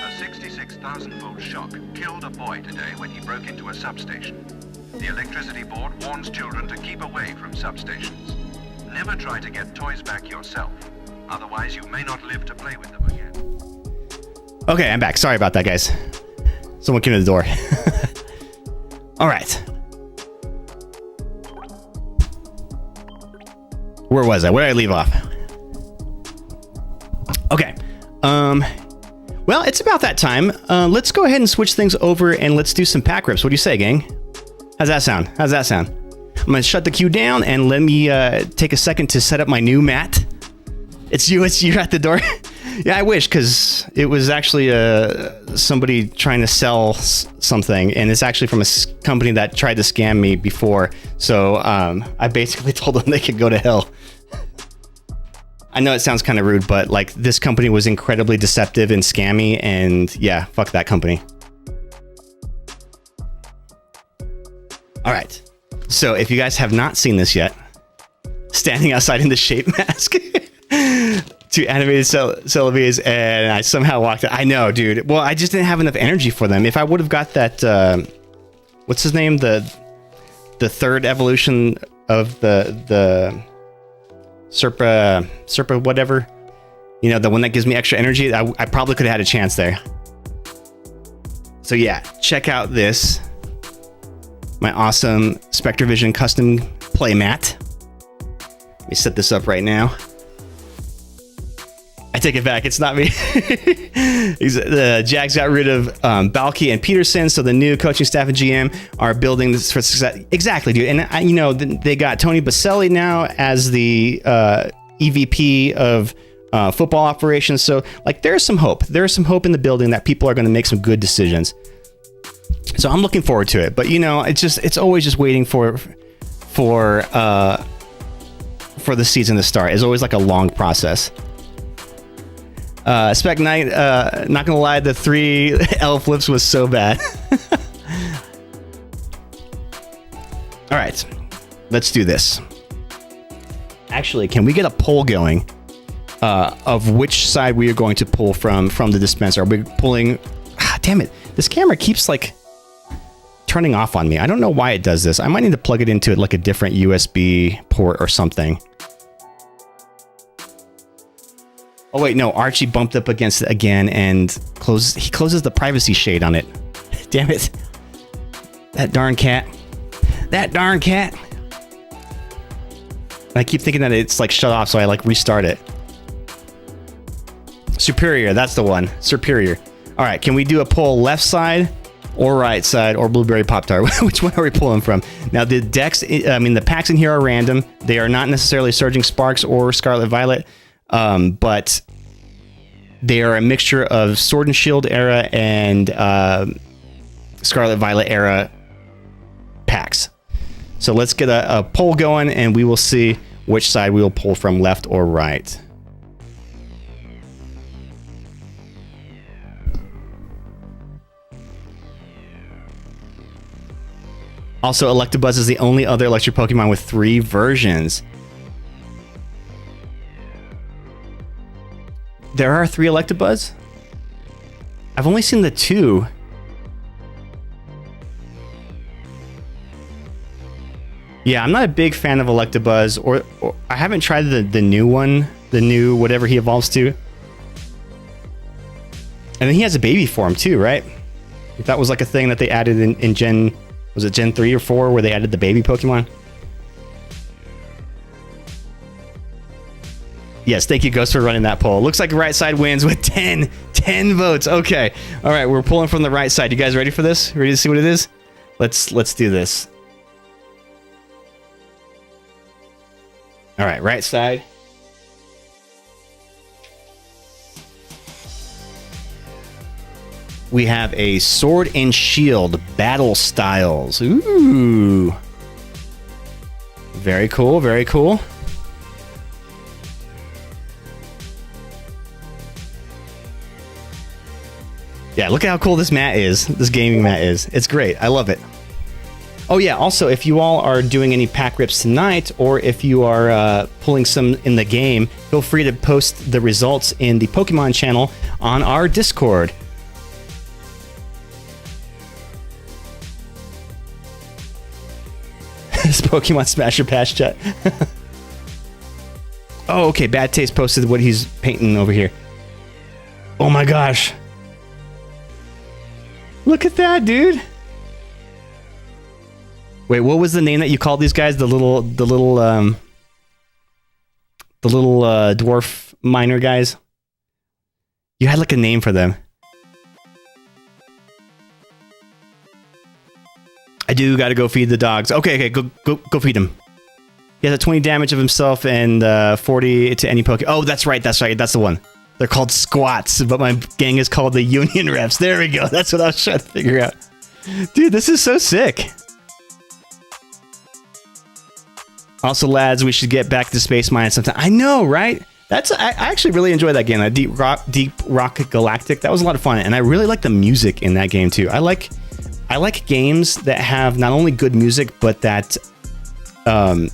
A 66,000-volt shock killed a boy today when he broke into a substation. The electricity board warns children to keep away from substations. Never try to get toys back yourself. Otherwise, you may not live to play with them again. Okay, I'm back. Sorry about that, guys. Someone came to the door. All right. Where was I? Where did I leave off? Okay. Well, it's about that time. Let's go ahead and switch things over and let's do some pack rips. What do you say, gang? How's that sound? How's that sound? I'm going to shut the queue down and let me take a second to set up my new mat. It's you at the door. Yeah, I wish, because it was actually somebody trying to sell something, and it's actually from a company that tried to scam me before. So I basically told them they could go to hell. I know it sounds kind of rude, but like this company was incredibly deceptive and scammy, and yeah, fuck that company. All right. So if you guys have not seen this yet, standing outside in the shape mask. Two animated Celebies, and I somehow walked out. I know, dude. Well, I just didn't have enough energy for them. If I would have got that, what's his name? The third evolution of the Serpa whatever. You know, the one that gives me extra energy. I probably could have had a chance there. So yeah, check out this. My awesome SpectreVision custom playmat. Let me set this up right now. I take it back. It's not me. The Jags got rid of Balke and Peterson, so the new coaching staff and GM are building this for success. Exactly, dude. And you know, they got Tony Baselli now as the EVP of football operations. So, like, there's some hope. There's some hope in the building that people are going to make some good decisions. So I'm looking forward to it. But you know, it's always just waiting for the season to start. It's always like a long process. Spec Knight, not gonna lie, the 3 L flips was so bad. All right, let's do this. Actually, can we get a poll going of which side we are going to pull from the dispenser? Are we pulling? Damn it, this camera keeps like turning off on me. I don't know why it does this. I might need to plug it into like a different USB port or something. Oh wait, no, Archie bumped up against it again and he closes the privacy shade on it. Damn it. That darn cat. That darn cat. I keep thinking that it's like shut off, so I like restart it. Superior, that's the one. Superior. All right, can we do a pull left side or right side or Blueberry Pop-Tart? Which one are we pulling from? Now the decks, the packs in here are random. They are not necessarily Surging Sparks or Scarlet Violet. But they are a mixture of Sword and Shield era and Scarlet Violet era packs. So let's get a poll going and we will see which side we will pull from, left or right. Also, Electabuzz is the only other electric Pokemon with 3 versions. There are 3 Electabuzz? I've only seen the 2. Yeah, I'm not a big fan of Electabuzz, or I haven't tried the new one, the new whatever he evolves to. And then he has a baby form too, right? If that was like a thing that they added in Gen... Was it Gen 3 or 4 where they added the baby Pokemon? Yes, thank you, Ghost, for running that poll. Looks like right side wins with 10 votes. Okay. All right, we're pulling from the right side. You guys ready for this? Ready to see what it is? Let's do this. All right, right side. We have a Sword and Shield Battle Styles. Ooh. Very cool, very cool. Yeah, look at how cool this mat is. This gaming mat is. It's great. I love it. Oh yeah, also, if you all are doing any pack rips tonight, or if you are pulling some in the game, feel free to post the results in the Pokemon channel on our Discord. This Pokemon Smasher Patch chat. Oh, okay. Bad Taste posted what he's painting over here. Oh my gosh. Look at that, dude. Wait, what was the name that you called these guys? The little dwarf miner guys? You had like a name for them. I do gotta go feed the dogs. Okay, go feed him. He has a 20 damage of himself and 40 to any Poke. Oh, that's right. That's the one. They're called squats, but my gang is called the Union Reps. There we go. That's what I was trying to figure out. Dude, this is so sick. Also, lads, we should get back to Space Mine sometime. I know, right? I actually really enjoyed that game. That Deep Rock Galactic. That was a lot of fun, and I really like the music in that game too. I like games that have not only good music, but that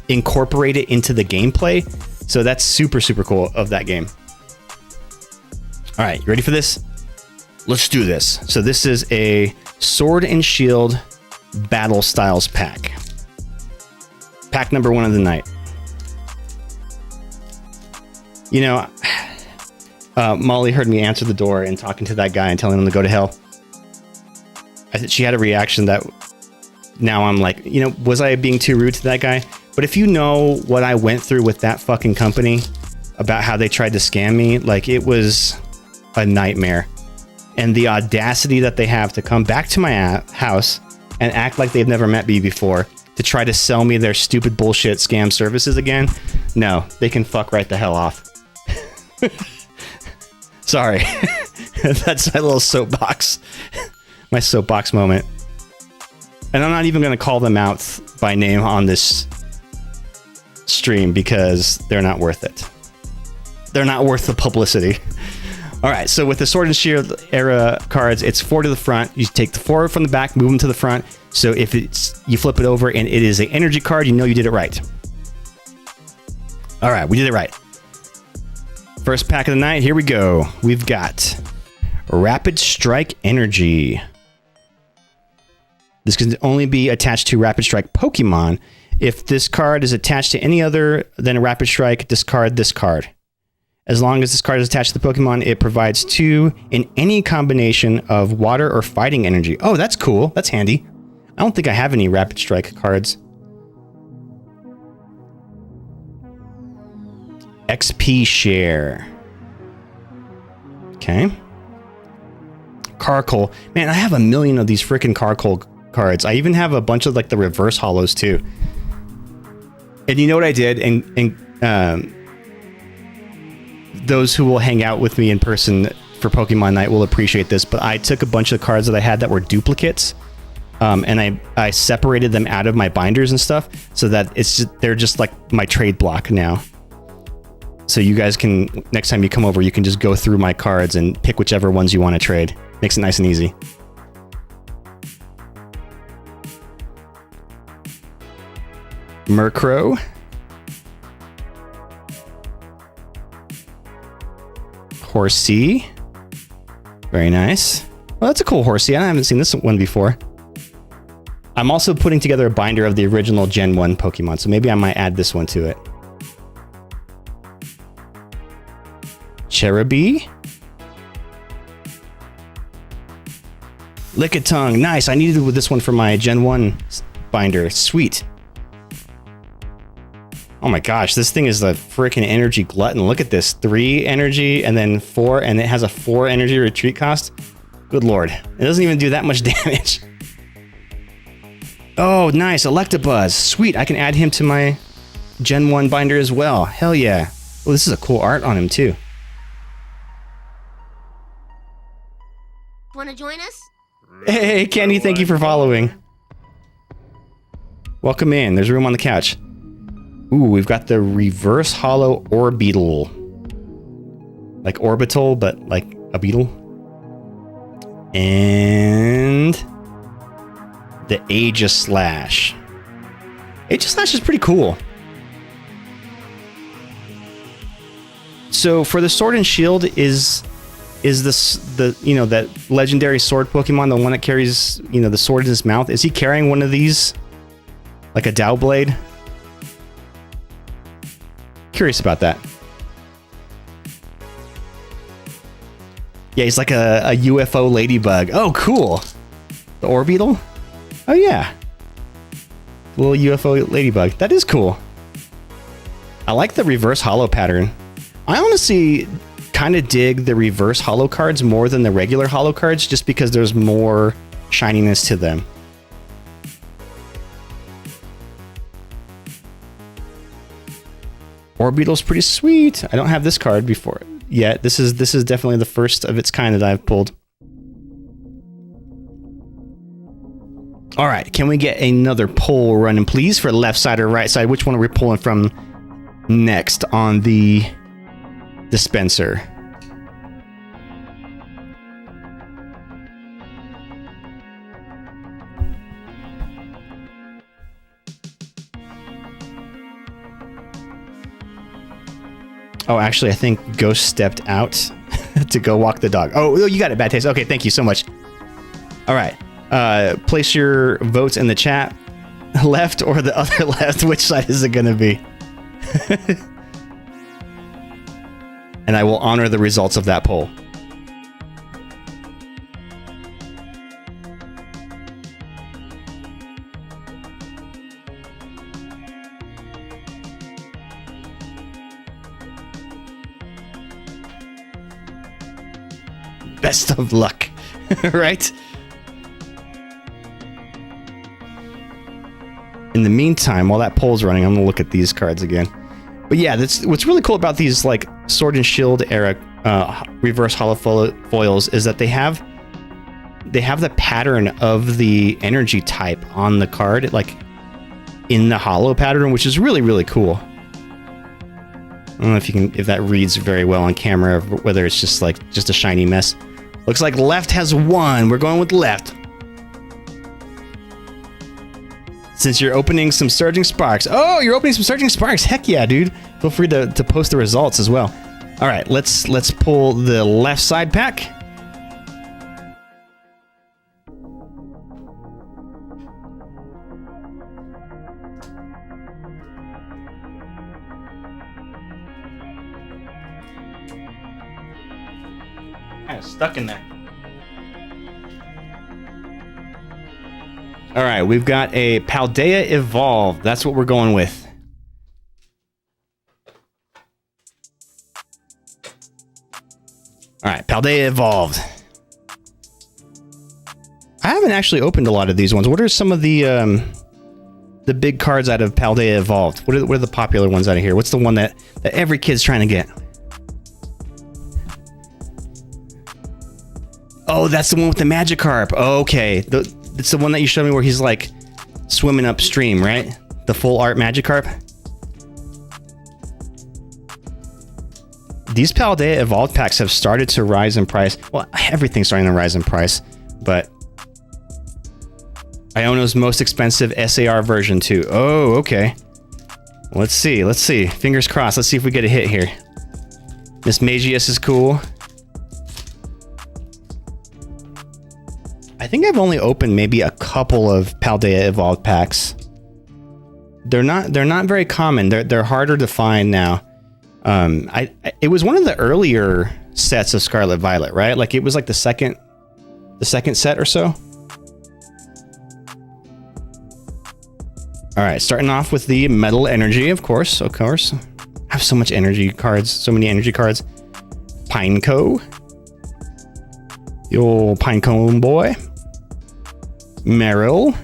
incorporate it into the gameplay. So that's super, super cool of that game. All right, you ready for this? Let's do this. So this is a Sword and Shield Battle Styles pack. Pack number 1 of the night. You know, Molly heard me answer the door and talking to that guy and telling him to go to hell. She had a reaction that now I'm like, you know, was I being too rude to that guy? But if you know what I went through with that fucking company about how they tried to scam me, like it was a nightmare. And the audacity that they have to come back to my house and act like they've never met me before to try to sell me their stupid bullshit scam services again. No, they can fuck right the hell off. Sorry. That's my little soapbox. My soapbox moment. And I'm not even going to call them out by name on this stream because they're not worth it. They're not worth the publicity. All right, so with the Sword and Shield era cards, it's 4 to the front. You take the 4 from the back, move them to the front. So if you flip it over and it is an energy card, you know you did it right. All right, we did it right. First pack of the night, here we go. We've got Rapid Strike Energy. This can only be attached to Rapid Strike Pokemon. If this card is attached to any other than a Rapid Strike, discard this card. As long as this card is attached to the Pokemon, it provides 2 in any combination of water or fighting energy. Oh, that's cool. That's handy. I don't think I have any Rapid Strike cards. XP share. Okay. Carkol. Man, I have a million of these freaking Carkol cards. I even have a bunch of like the reverse holos too. And you know what I did? And those who will hang out with me in person for Pokemon Night will appreciate this, but I took a bunch of cards that I had that were duplicates, and I separated them out of my binders and stuff so that they're just like my trade block now. So you guys can, next time you come over, you can just go through my cards and pick whichever ones you want to trade. Makes it nice and easy. Murkrow. Horsey. Very nice. Well, that's a cool Horsey. I haven't seen this one before. I'm also putting together a binder of the original Gen 1 Pokemon, so maybe I might add this one to it. Cherubi. Lickitung. Nice. I needed this one for my Gen 1 binder. Sweet. Oh my gosh, this thing is a freaking energy glutton. Look at this. 3 energy and then 4, and it has a 4 energy retreat cost. Good lord. It doesn't even do that much damage. Oh, nice. Electabuzz. Sweet. I can add him to my Gen 1 binder as well. Hell yeah. Oh, this is a cool art on him too. Want to join us? Hey, Kenny, thank you for following. Welcome in. There's room on the couch. Ooh, we've got the reverse hollow Orbeetle. Like orbital, but like a beetle. And the Aegislash. Aegislash is pretty cool. So for the Sword and Shield, is this that legendary sword Pokemon, the one that carries, the sword in his mouth? Is he carrying one of these? Like a Dowblade? Curious about that. Yeah, he's like a UFO ladybug. Oh, cool. The Orbeetle? Oh, yeah. Little UFO ladybug. That is cool. I like the reverse hollow pattern. I honestly kind of dig the reverse hollow cards more than the regular hollow cards, just because there's more shininess to them. Orbeetle's pretty sweet. I don't have this card before yet. This is definitely the first of its kind that I've pulled. All right, can we get another poll running, please, for left side or right side? Which one are we pulling from next on the dispenser? Oh, actually, I think Ghost stepped out to go walk the dog. Oh, you got it, Bad Taste. Okay, thank you so much. All right. Place your votes in the chat. Left or the other left? Which side is it going to be? And I will honor the results of that poll. Best of luck, right? In the meantime, while that poll's running, I'm gonna look at these cards again. But yeah, that's what's really cool about these like Sword and Shield era reverse hollow foils is that they have the pattern of the energy type on the card, like in the hollow pattern, which is really, really cool. I don't know if that reads very well on camera, or whether it's just a shiny mess. Looks like left has won. We're going with left. Since you're opening some Surging Sparks. Oh, you're opening some Surging Sparks. Heck yeah, dude. Feel free to post the results as well. All right, let's pull the left side pack. Kind of stuck in there. All right, we've got a Paldea Evolved. That's what we're going with. All right, Paldea Evolved. I haven't actually opened a lot of these ones. What are some of the big cards out of Paldea Evolved? What are the popular ones out of here? What's the one that every kid's trying to get? Oh, that's the one with the Magikarp. Okay, it's the one that you showed me where he's like swimming upstream, right? The full art Magikarp. These Paldea Evolved packs have started to rise in price. Well, everything's starting to rise in price, but Iono's most expensive SAR version too. Oh, okay. Let's see. Fingers crossed. Let's see if we get a hit here. Miss Magius is cool. I think I've only opened maybe a couple of Paldea Evolved packs. They're not very common. They're harder to find now. It was one of the earlier sets of Scarlet Violet, right? Like it was like the second set or so. All right, starting off with the Metal Energy, of course. I have so much energy cards, so many energy cards. Pineco. The old Pinecone boy. Meryl.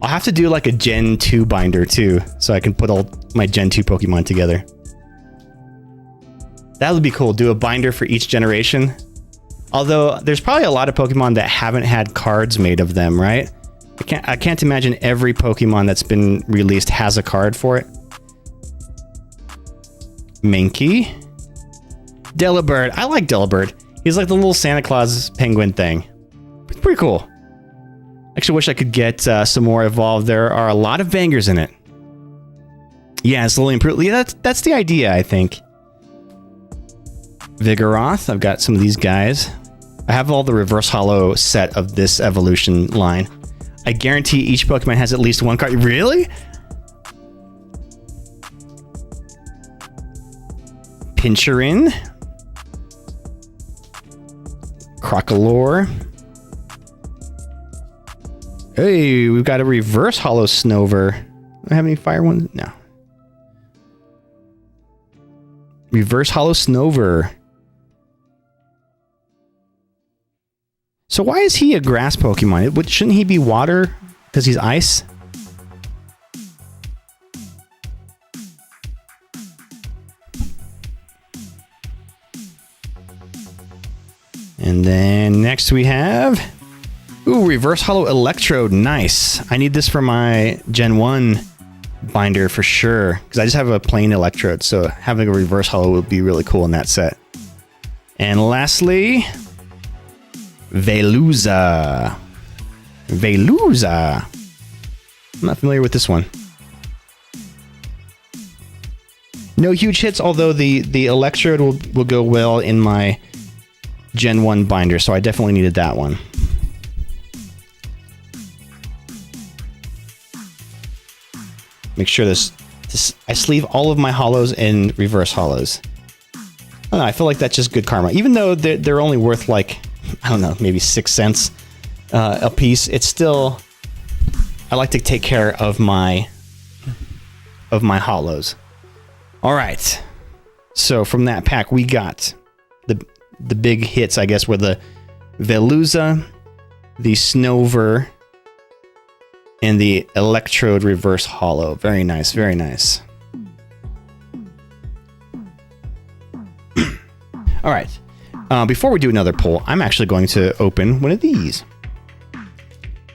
I'll have to do like a Gen 2 binder too, so I can put all my Gen 2 Pokemon together. That would be cool. Do a binder for each generation. Although there's probably a lot of Pokemon that haven't had cards made of them, right? I can't imagine every Pokemon that's been released has a card for it. Mankey. Delibird. I like Delibird. He's like the little Santa Claus penguin thing. It's pretty cool. Actually wish I could get some more evolved. There are a lot of bangers in it. Yeah, slowly improve. Yeah, that's the idea, I think. Vigoroth. I've got some of these guys. I have all the reverse holo set of this evolution line. I guarantee each Pokemon has at least one card. Really? Pincherin. Crocolore. Hey, we've got a reverse holo Snover. Do I have any fire ones? No. Reverse holo Snover. So why is he a grass Pokemon? Shouldn't he be water? Because he's ice? And then next we have... Ooh, reverse holo Electrode. Nice. I need this for my Gen 1 binder for sure. Because I just have a plain Electrode. So having a reverse holo would be really cool in that set. And lastly... Veluza. I'm not familiar with this one. No huge hits, although the Electrode will go well in my Gen 1 binder, so I definitely needed that one. Make sure I sleeve all of my holos in reverse holos. I don't know, I feel like that's just good karma. Even though they're only worth like, I don't know, maybe 6 cents a piece, it's still, I like to take care of my holos. All right. So from that pack, we got the big hits, I guess, were the Veluza, the Snover, and the Electrode reverse holo. Very nice, very nice. All right. Before we do another poll, I'm actually going to open one of these.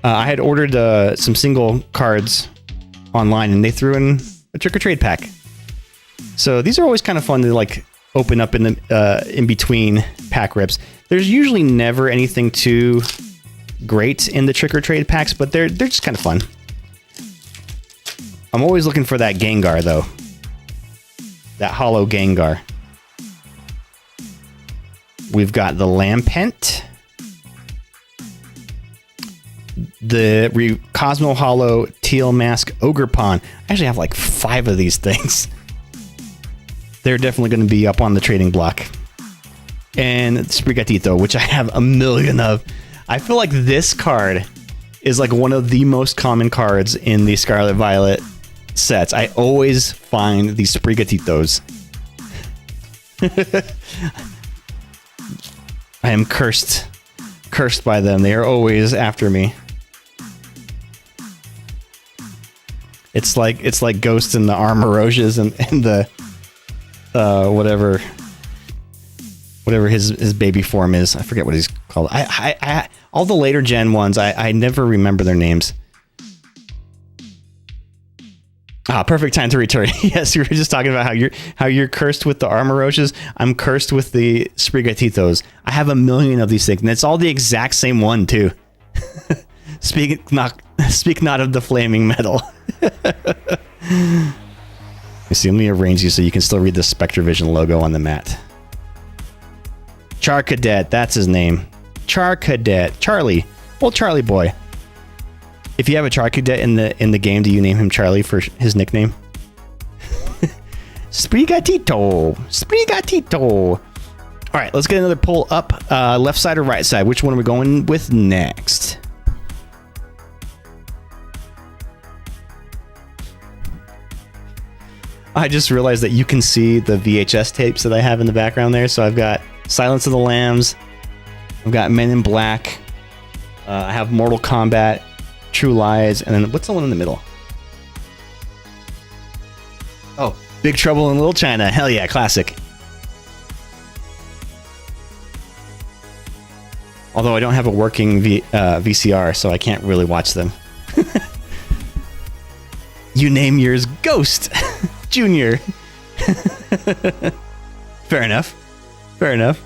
I had ordered some single cards online, and they threw in a trick or trade pack. So these are always kind of fun to like open up in the in between pack rips. There's usually never anything too great in the trick or trade packs, but they're just kind of fun. I'm always looking for that Gengar though. That holo Gengar. We've got the Lampent. The Cosmo Holo Teal Mask Ogerpon. I actually have like 5 of these things. They're definitely going to be up on the trading block. And Sprigatito, which I have a million of. I feel like this card is like one of the most common cards in the Scarlet Violet sets. I always find these Sprigatitos. I am cursed by them. They are always after me. It's like Ghost in the Armorosias and the whatever his baby form is. I forget what he's called. I all the later gen ones, I never remember their names. Perfect time to return. Yes, you were just talking about how you're cursed with the Armorosias. I'm cursed with the Sprigatitos. I have a million of these things, and it's all the exact same one too. Speak not of the flaming metal. Let me arrange you so you can still read the Spectravision logo on the mat. Charcadet, that's his name. Charcadet, Charlie, old Charlie boy. If you have a Charcadet in the game, do you name him Charlie for his nickname? Sprigatito. Sprigatito. All right, let's get another pull up. Left side or right side? Which one are we going with next? I just realized that you can see the VHS tapes that I have in the background there. So I've got Silence of the Lambs. I've got Men in Black. I have Mortal Kombat, True Lies, and then what's the one in the middle? Oh, Big Trouble in Little China. Hell yeah, classic. Although I don't have a working VCR, so I can't really watch them. You name yours Ghost Junior. Fair enough. Fair enough.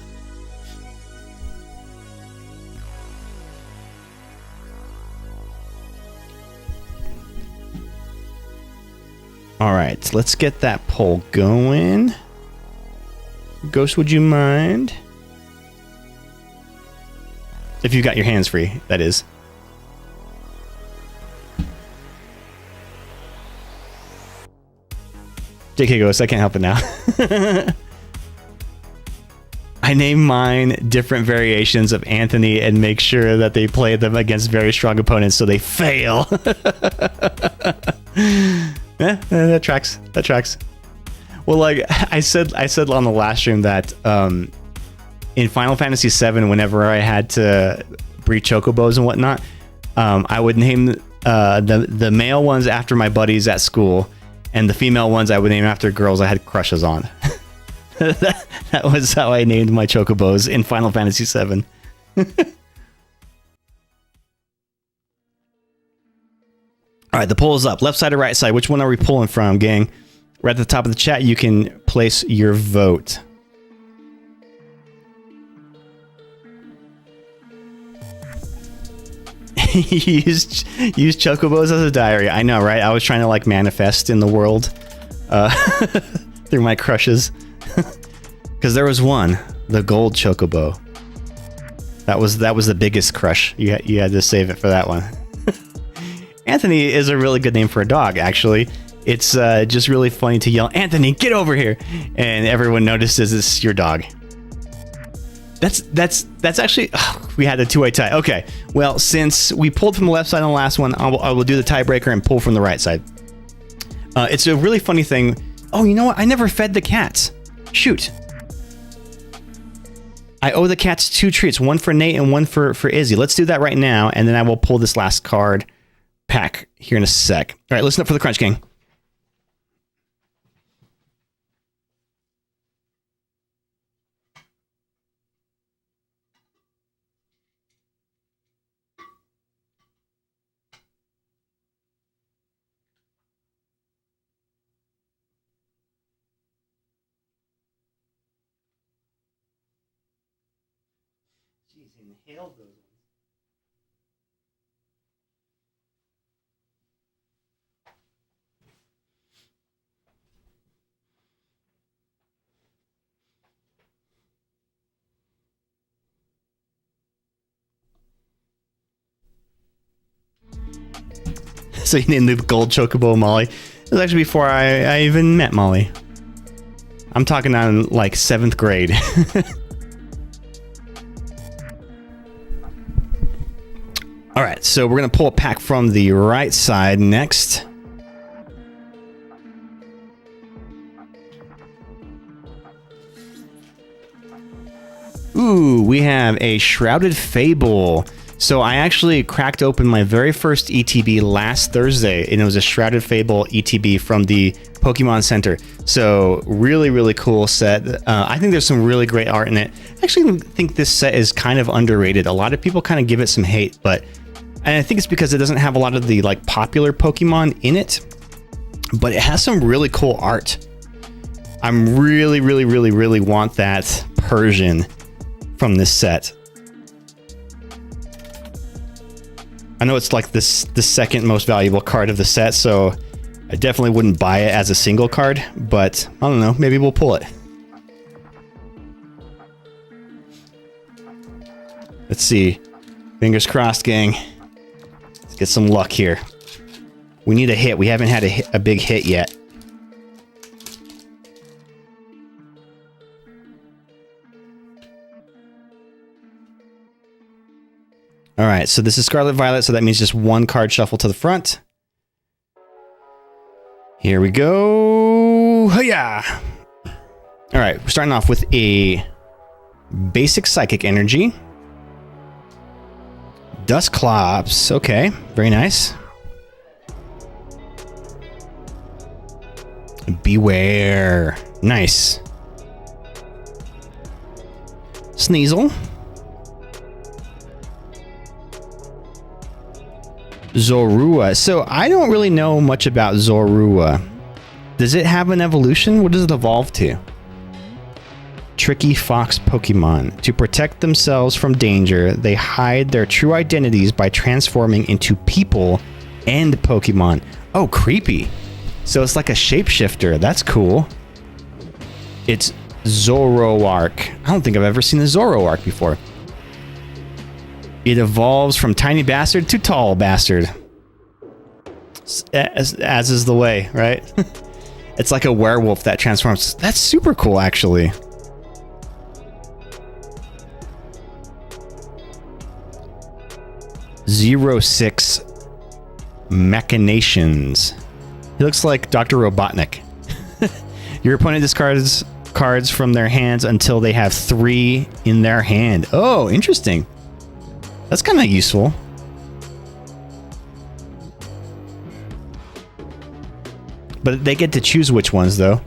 All right, let's get that poll going. Ghost, would you mind? If you got your hands free, that is. JK Ghost, I can't help it now. I name mine different variations of Anthony and make sure that they play them against very strong opponents so they fail. Yeah, that tracks. That tracks. Well, like I said on the last stream that in Final Fantasy VII, whenever I had to breed chocobos and whatnot, I would name the male ones after my buddies at school, and the female ones I would name after girls I had crushes on. that was how I named my chocobos in Final Fantasy VII. All right, the poll is up. Left side or right side? Which one are we pulling from, gang? Right at the top of the chat, you can place your vote. use chocobos as a diary. I know, right? I was trying to like manifest in the world through my crushes. Because there was one, the gold chocobo. That was the biggest crush. You had to save it for that one. Anthony is a really good name for a dog, actually. It's just really funny to yell, "Anthony, get over here!" and everyone notices it's your dog. That's actually we had a two-way tie. Okay, well, since we pulled from the left side on the last one, I will do the tiebreaker and pull from the right side. It's a really funny thing. Oh, you know what? I never fed the cats. Shoot. I owe the cats 2 treats, one for Nate and one for Izzy. Let's do that right now, and then I will pull this last card pack here in a sec. All right, listen up for the crunch, gang. Jeez, he inhaled those ones. So you named the gold chocobo Molly. It was actually before I even met Molly. I'm talking on like 7th grade. All right, so we're gonna pull a pack from the right side next. Ooh, we have a Shrouded Fable. So I actually cracked open my very first ETB last Thursday, and it was a Shrouded Fable ETB from the Pokemon Center. So really, really cool set. I think there's some really great art in it. I actually think this set is kind of underrated. A lot of people kind of give it some hate, but I think it's because it doesn't have a lot of the like popular Pokemon in it, but it has some really cool art. I'm really, really, really, really want that Persian from this set. I know it's like the second most valuable card of the set, so I definitely wouldn't buy it as a single card, but I don't know, maybe we'll pull it. Let's see. Fingers crossed, gang. Let's get some luck here. We need a hit. We haven't had a big hit yet. All right, so this is Scarlet Violet, so that means just one card shuffle to the front. Here we go. Hiya! All right, we're starting off with a basic psychic energy. Dusclops. Okay, very nice. Beware. Nice. Sneasel. Zorua. So I don't really know much about Zorua. Does it have an evolution? What does it evolve to? Tricky fox Pokemon. To protect themselves from danger, they hide their true identities by transforming into people and Pokemon. Oh, creepy. So it's like a shapeshifter. That's cool. It's Zoroark. I don't think I've ever seen a Zoroark before. It evolves from tiny bastard to tall bastard. As is the way, right? It's like a werewolf that transforms. That's super cool, actually. Zero-6 Machinations. He looks like Dr. Robotnik. Your opponent discards cards from their hands until they have 3 in their hand. Oh, interesting. That's kind of useful. But they get to choose which ones, though.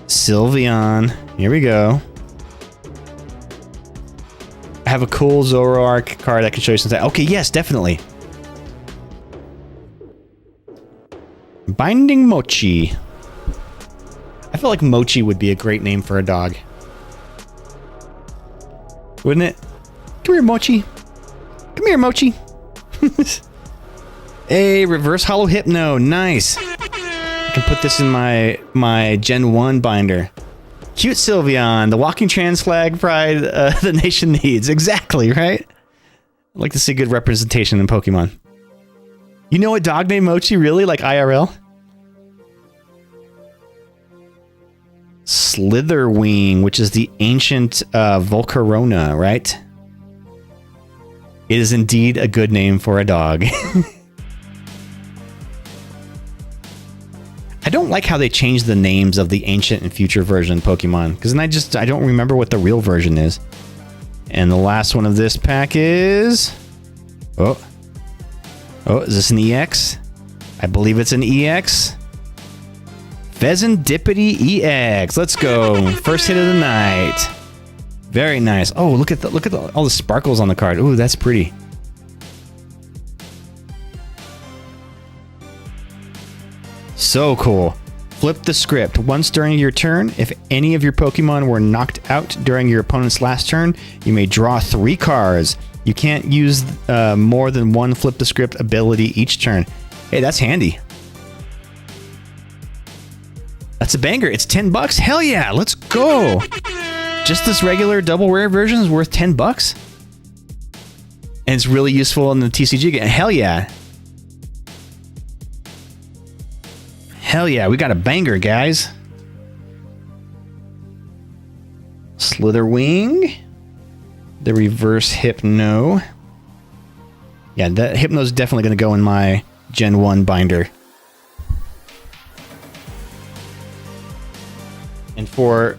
Sylveon. Here we go. I have a cool Zoroark card I can show you something. Okay, yes, definitely. Binding Mochi. I feel like Mochi would be a great name for a dog. Wouldn't it? Come here, Mochi. Come here, Mochi. Hey, reverse hollow hypno. Nice. I can put this in my Gen 1 binder. Cute Sylveon, the walking trans flag pride the nation needs. Exactly, right? I'd like to see good representation in Pokemon. You know a dog named Mochi, really? Like IRL? Slitherwing, which is the ancient Volcarona, right? It is indeed a good name for a dog. I don't like how they changed the names of the ancient and future version Pokemon, because then I don't remember what the real version is. And the last one of this pack is... Oh, is this an EX? I believe it's an EX. Pheasantipity EX. Let's go. First hit of the night. Very nice. Oh, look at all the sparkles on the card. Ooh, that's pretty. So cool. Flip the script. Once during your turn, if any of your Pokemon were knocked out during your opponent's last turn, you may draw 3 cards. You can't use more than one flip the script ability each turn. Hey, that's handy. That's a banger. It's $10. Hell yeah, let's go. Just this regular double rare version is worth $10. And it's really useful in the TCG game. Hell yeah. Hell yeah, we got a banger, guys. Slitherwing. The reverse Hypno. Yeah, that Hypno's definitely going to go in my Gen 1 binder. And for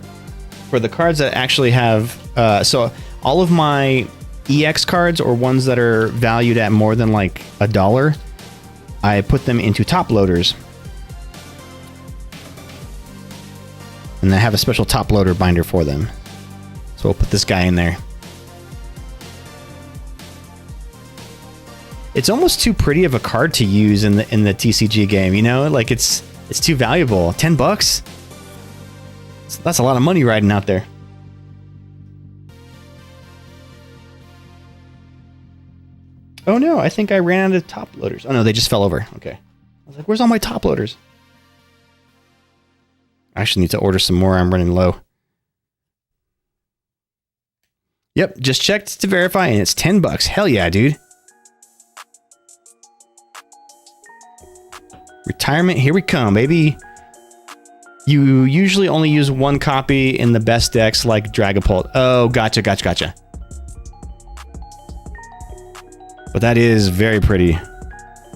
the cards that actually have... so all of my EX cards, or ones that are valued at more than like $1, I put them into top loaders. And I have a special top loader binder for them. So we'll put this guy in there. It's almost too pretty of a card to use in the TCG game, you know? Like it's too valuable. $10? That's a lot of money riding out there. Oh no, I think I ran out of top loaders. Oh no, they just fell over. Okay. I was like, where's all my top loaders? I actually need to order some more. I'm running low. Yep, just checked to verify and it's $10. Hell yeah, dude. Retirement, here we come, baby. You usually only use one copy in the best decks like Dragapult. Oh, gotcha. But that is very pretty.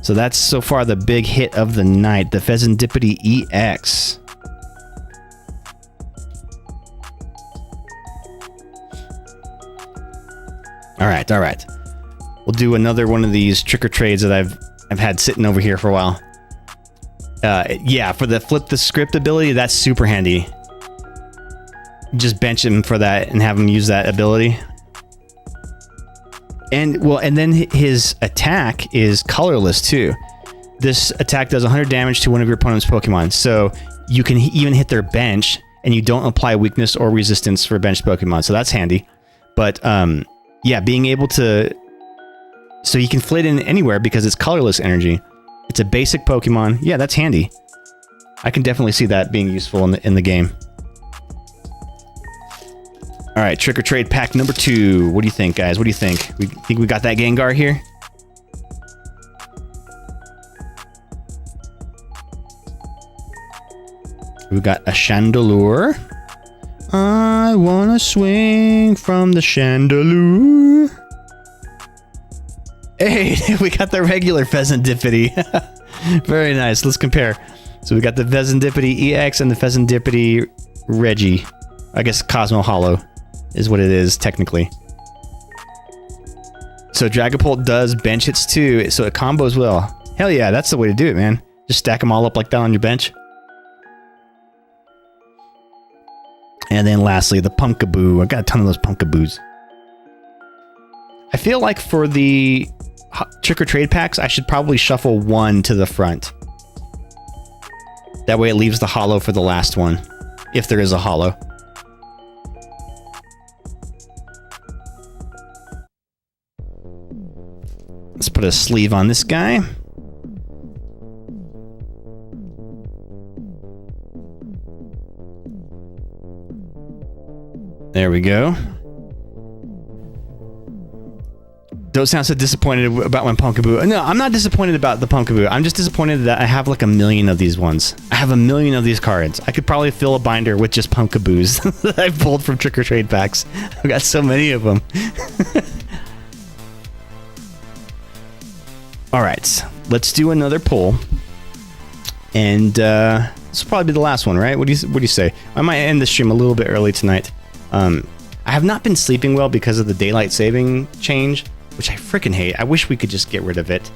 So that's so far the big hit of the night, the Pheasantipity EX. All right. We'll do another one of these trick or trades that I've had sitting over here for a while. Yeah, for the flip the script ability, that's super handy. Just bench him for that and have him use that ability. And then his attack is colorless too. This attack does 100 damage to one of your opponent's Pokemon. So you can even hit their bench and you don't apply weakness or resistance for benched Pokemon. So that's handy. But yeah, being able to... So you can flit in anywhere because it's colorless energy. It's a basic Pokemon. Yeah, that's handy. I can definitely see that being useful in the game. All right, Trick or Trade pack number 2. What do you think, guys? What do you think? We think we got that Gengar here? We got a Chandelure. I wanna swing from the Chandelure. Hey, we got the regular Pheasantipity. Very nice. Let's compare. So we got the Pheasantipity EX and the Pheasantipity Reggie. I guess Cosmo Hollow is what it is technically. So Dragapult does bench hits too, so it combos well. Hell yeah, that's the way to do it, man. Just stack them all up like that on your bench. And then lastly, the Pumpkaboo. I got a ton of those Pumpkaboos. I feel like for the Trick or Trade packs, I should probably shuffle one to the front. That way it leaves the hollow for the last one, if there is a hollow. Let's put a sleeve on this guy. There we go. Don't sound so disappointed about my Pumpkaboo. No, I'm not disappointed about the Pumpkaboo. I'm just disappointed that I have like 1 million of these ones. I have 1 million of these cards. I could probably fill a binder with just Pumpkaboos that I've pulled from Trick or Trade packs. I've got so many of them. All right, let's do another pull. And this will probably be the last one, right? What do you say? I might end the stream a little bit early tonight. I have not been sleeping well because of the daylight saving change, which I freaking hate. I wish we could just get rid of it.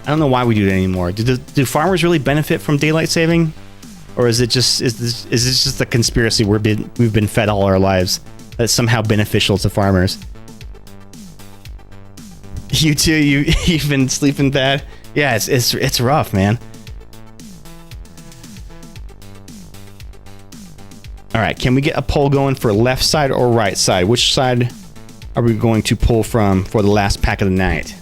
I don't know why we do it anymore. Do farmers really benefit from daylight saving, or is it just is this just a conspiracy we've been fed all our lives that's somehow beneficial to farmers? You too. You've been sleeping bad. Yeah, it's rough, man. All right, can we get a poll going for left side or right side? Which side are we going to pull from for the last pack of the night?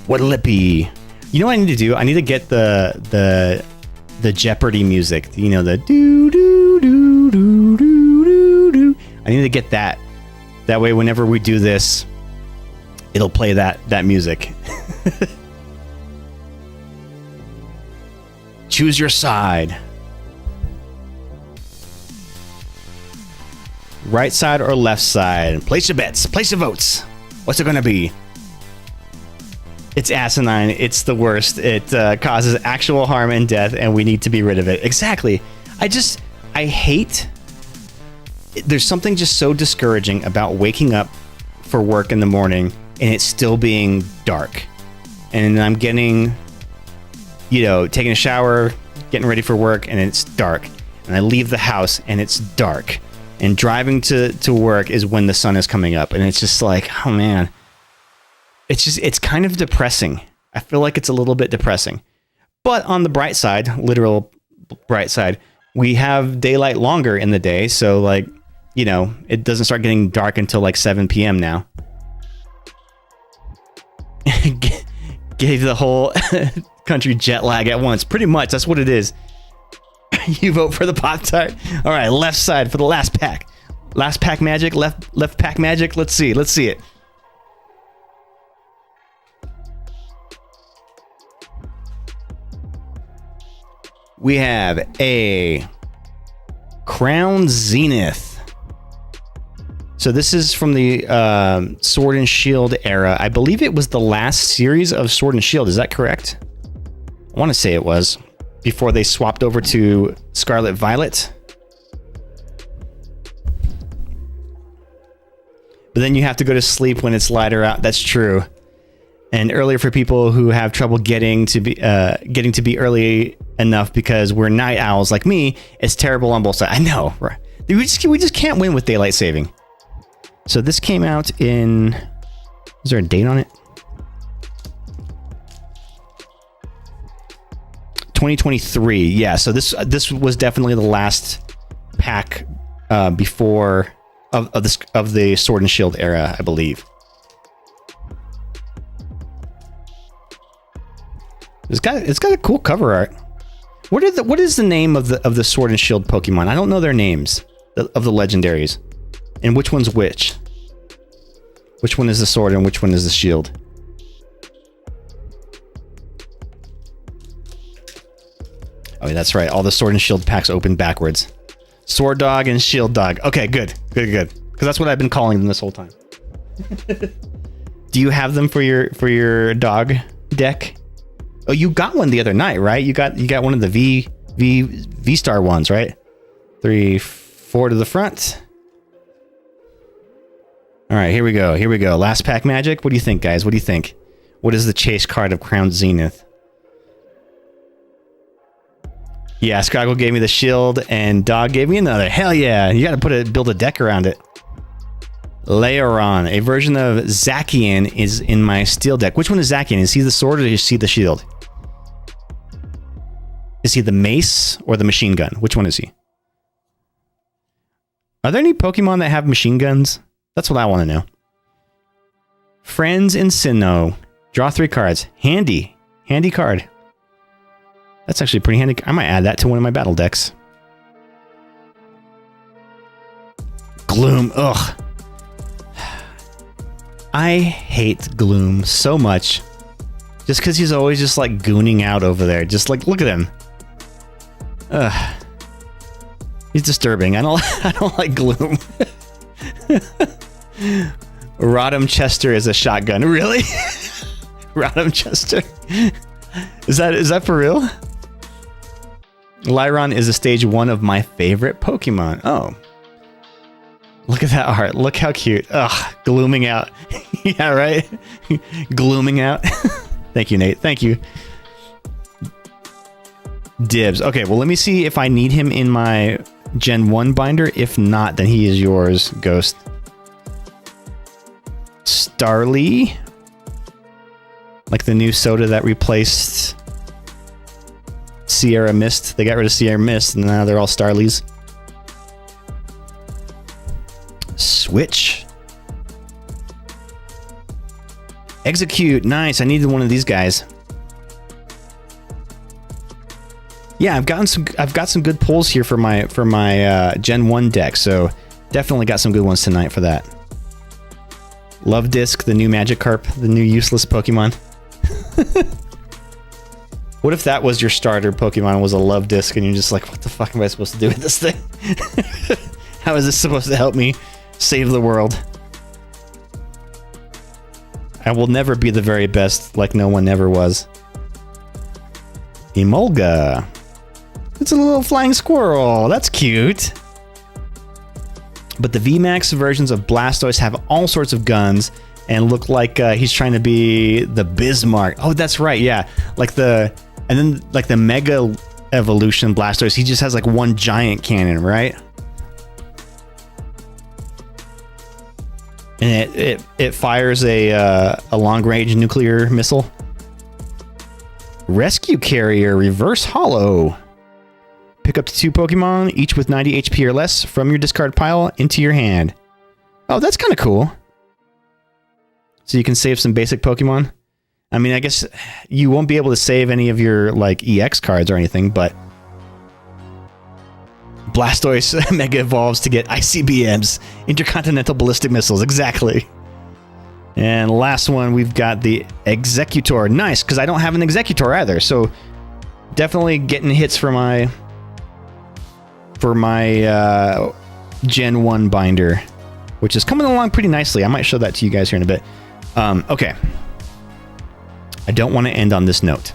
What'll it be? You know what I need to do? I need to get the Jeopardy music. You know, the do do do do do do do. I need to get that. That way, whenever we do this, it'll play that music. Choose your side. Right side or left side? Place your bets. Place your votes. What's it gonna be? It's asinine. It's the worst. It causes actual harm and death, and we need to be rid of it. Exactly. I hate... There's something just so discouraging about waking up for work in the morning and it's still being dark. And I'm getting, taking a shower, getting ready for work, and it's dark. And I leave the house and it's dark. And driving to work is when the sun is coming up. And it's just like, oh man. It's kind of depressing. I feel like it's a little bit depressing. But on the bright side, literal bright side, we have daylight longer in the day. So like, it doesn't start getting dark until like 7 p.m. now. Gave the whole country jet lag at once. Pretty much, that's what it is. You vote for the Pop-Tart. All right, left side for the last pack. Last pack magic, left pack magic. Let's see it. We have a Crown Zenith. So this is from the Sword and Shield era. I believe it was the last series of Sword and Shield. Is that correct? I want to say it was. Before they swapped over to Scarlet Violet. But then you have to go to sleep when it's lighter out. That's true. And earlier for people who have trouble getting to be early enough because we're night owls like me, it's terrible on both sides. I know. Right? We just can't win with daylight saving. So this came out in... Is there a date on it? 2023. Yeah, so this was definitely the last pack before of the Sword and Shield era, I believe. It's got a cool cover art. What is the name of the Sword and Shield Pokemon? I don't know their names of the legendaries. And which one's which? Which one is the sword and which one is the shield? Oh, yeah, that's right. All the Sword and Shield packs open backwards. Sword Dog and Shield Dog. Okay, good. Because that's what I've been calling them this whole time. Do you have them for your dog deck? Oh, you got one the other night, right? You got one of the V Star ones, right? 3, 4 to the front. All right, here we go. Last pack magic. What do you think, guys? What do you think? What is the chase card of Crown Zenith? Yeah, Scraggle gave me the shield, and Dog gave me another. Hell yeah! You got to build a deck around it. Leoron, a version of Zacian, is in my steel deck. Which one is Zacian? Is he the sword or is he the shield? Is he the mace or the machine gun? Which one is he? Are there any Pokemon that have machine guns? That's what I want to know. Friends in Sinnoh. Draw 3 cards. Handy card. That's actually pretty handy. I might add that to one of my battle decks. Gloom. Ugh. I hate Gloom so much. Just because he's always just like gooning out over there. Just like, look at him. Ugh. He's disturbing. I don't like Gloom. Rodham Chester is a shotgun. Really? Rodham Chester? Is that for real? Lyron is a stage 1 of my favorite Pokemon. Oh. Look at that art. Look how cute. Ugh, glooming out. Yeah, right? Glooming out. Thank you, Nate. Thank you. Dibs. Okay, well, let me see if I need him in my Gen 1 binder. If not, then he is yours, Ghost. Starly. Like the new soda that replaced Sierra Mist. They got rid of Sierra Mist, and now they're all Starlies. Switch. Execute. Nice. I needed one of these guys. Yeah, I've got some good pulls here for my Gen 1 deck, so definitely got some good ones tonight for that. Love Disc, the new Magikarp, the new useless Pokemon. What if that was your starter Pokemon, was a Love Disc, and you're just like, what the fuck am I supposed to do with this thing? How is this supposed to help me save the world? I will never be the very best, like no one ever was. Emolga. It's a little flying squirrel. That's cute. But the VMAX versions of Blastoise have all sorts of guns and look like he's trying to be the Bismarck. Oh, that's right. Yeah. And then the Mega Evolution Blastoise, he just has like one giant cannon, right? And it fires a long-range nuclear missile. Rescue Carrier Reverse Hollow. Pick up to 2 Pokemon, each with 90 HP or less, from your discard pile into your hand. Oh, that's kind of cool. So you can save some basic Pokemon. I mean, I guess you won't be able to save any of your like EX cards or anything, but Blastoise Mega Evolves to get ICBMs, Intercontinental Ballistic Missiles, exactly. And last one, we've got the Executor. Nice, because I don't have an Executor either, so definitely getting hits for my Gen 1 binder. which is coming along pretty nicely. I might show that to you guys here in a bit. Okay. I don't want to end on this note.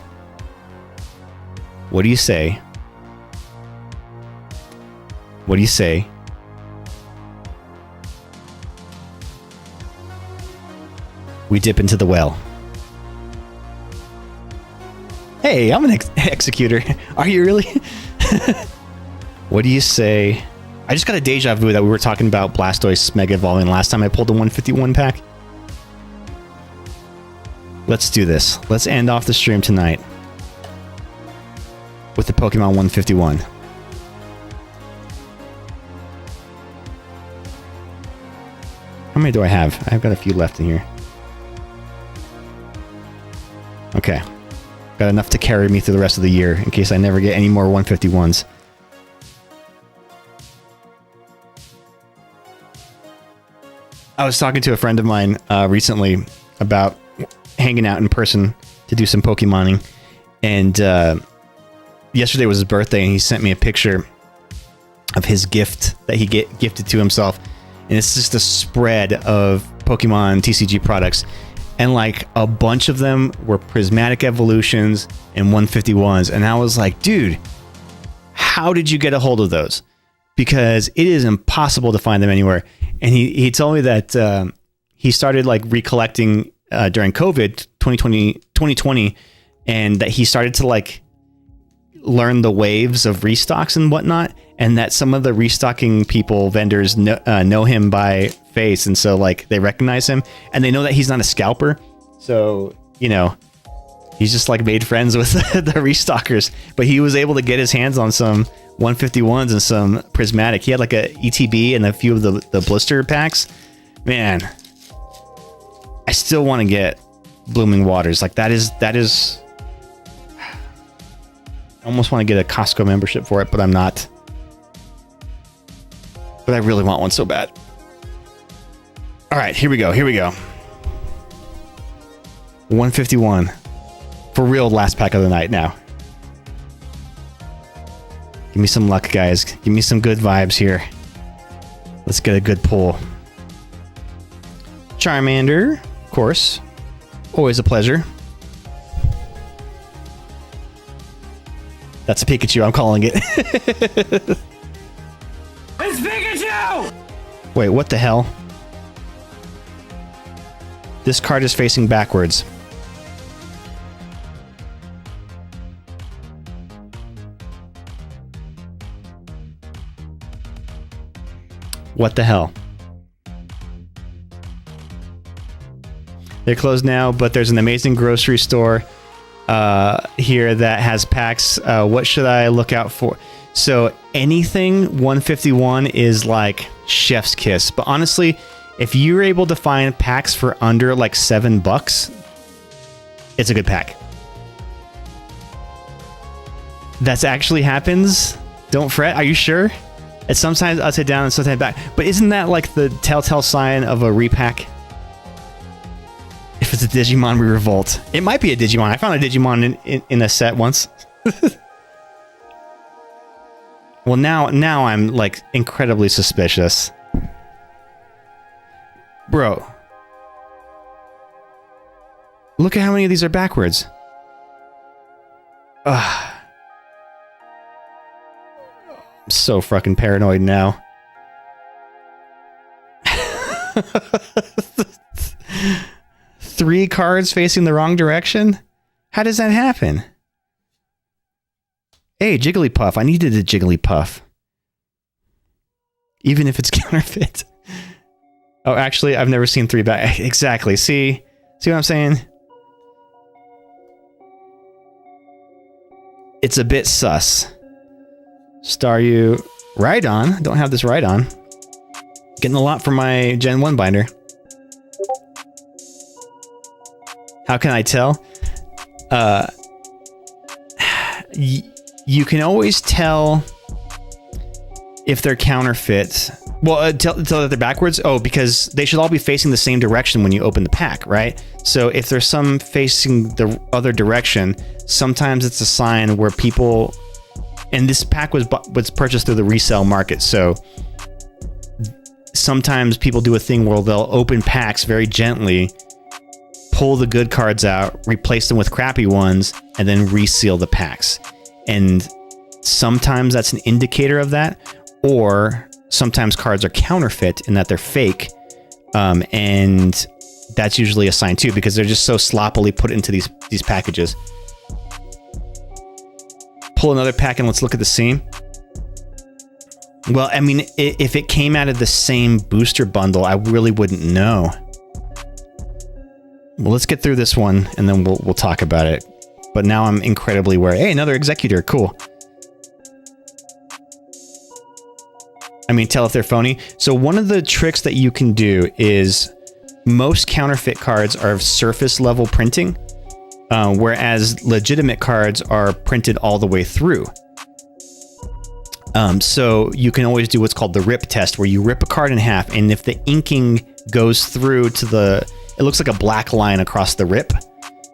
What do you say? What do you say? We dip into the well. Hey, I'm an executor. Are you really? What do you say? I just got a deja vu that we were talking about Blastoise Mega Evolving last time I pulled the 151 pack. Let's do this. Let's end off the stream tonight with the Pokemon 151. How many do I have? I've got a few left in here. Okay. Got enough to carry me through the rest of the year in case I never get any more 151s. I was talking to a friend of mine recently about hanging out in person to do some Pokemoning, and yesterday was his birthday, and he sent me a picture of his gift that he gifted to himself, and it's just a spread of Pokemon TCG products, and like a bunch of them were prismatic evolutions and 151s, and I was like, dude, how did you get a hold of those? Because it is impossible to find them anywhere. And he told me that he started like recollecting during COVID 2020, and that he started to like learn the waves of restocks and whatnot, and that some of the restocking vendors know him by face, and so like they recognize him, and they know that he's not a scalper, so you know he's just like made friends with the restockers. But he was able to get his hands on some 151s and some prismatic. He had like a ETB and a few of the blister packs. Man, I still want to get Blooming Waters. Like that is I almost want to get a Costco membership for it, but I'm not. But I really want one so bad. All right, here we go. 151. For real, last pack of the night now. Give me some luck, guys. Give me some good vibes here. Let's get a good pull. Charmander, of course. Always a pleasure. That's a Pikachu, I'm calling it. It's Pikachu! Wait, what the hell? This card is facing backwards. What the hell? They're closed now, but there's an amazing grocery store here that has packs. What should I look out for? So anything 151 is like chef's kiss. But honestly, if you're able to find packs for under like $7, it's a good pack. That's actually happens. Don't fret. Are you sure? It's sometimes upside down and sometimes back. But isn't that like the telltale sign of a repack? If it's a Digimon, we revolt. It might be a Digimon. I found a Digimon in a set once. Well, now I'm like incredibly suspicious. Bro. Look at how many of these are backwards. Ugh. I'm so fucking paranoid now. Three cards facing the wrong direction? How does that happen? Hey, Jigglypuff. I needed a Jigglypuff. Even if it's counterfeit. Oh, actually, I've never seen three back. Exactly. See what I'm saying? It's a bit sus. Staryu Rhydon. Don't have this Rhydon. Getting a lot from my Gen 1 binder. How can I tell? You can always tell if they're counterfeit. Well, tell that they're backwards. Oh, because they should all be facing the same direction when you open the pack, right? So if there's some facing the other direction, sometimes it's a sign where people. And this pack was purchased through the resale market, so sometimes people do a thing where they'll open packs very gently, pull the good cards out, replace them with crappy ones, and then reseal the packs. And sometimes that's an indicator of that, or sometimes cards are counterfeit in that they're fake, and that's usually a sign too, because they're just so sloppily put into these packages. Pull another pack and let's look at the seam. Well, I mean, if it came out of the same booster bundle, I really wouldn't know. Well, let's get through this one and then we'll talk about it. But now I'm incredibly aware. Hey, another executor, cool. I mean, tell if they're phony. So one of the tricks that you can do is most counterfeit cards are surface level printing, whereas legitimate cards are printed all the way through. So you can always do what's called the rip test, where you rip a card in half, and if the inking goes through to it looks like a black line across the rip,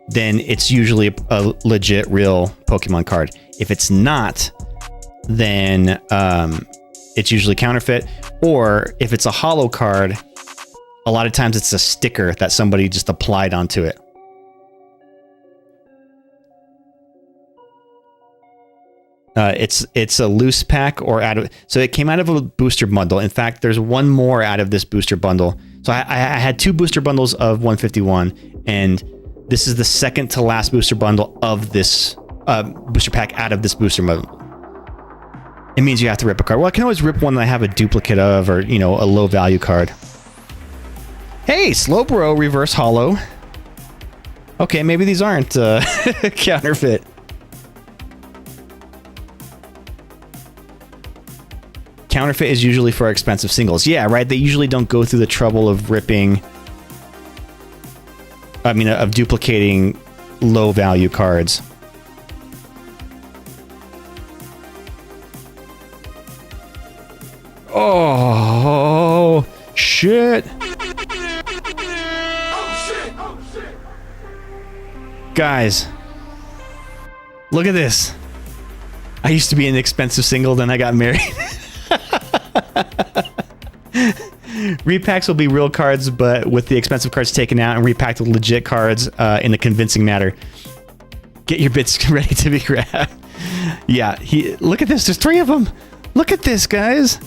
then it's usually a legit, real Pokemon card. If it's not, then it's usually counterfeit. Or if it's a holo card, a lot of times it's a sticker that somebody just applied onto it. It's a loose pack or so it came out of a booster bundle. In fact, there's one more out of this booster bundle. So I had 2 booster bundles of 151, and this is the second to last booster bundle of this booster pack out of this booster bundle. It means you have to rip a card. Well, I can always rip one that I have a duplicate of, or a low value card. Hey, Slowbro reverse holo. Okay, maybe these aren't counterfeit. Counterfeit is usually for expensive singles. Yeah, right. They usually don't go through the trouble of of duplicating low value cards. Oh, shit. Oh, shit. Guys, look at this. I used to be an expensive single, then I got married. Repacks will be real cards, but with the expensive cards taken out, and repacked with legit cards in a convincing manner. Get your bits ready to be grabbed. Yeah, look at this. There's 3 of them. Look at this, guys.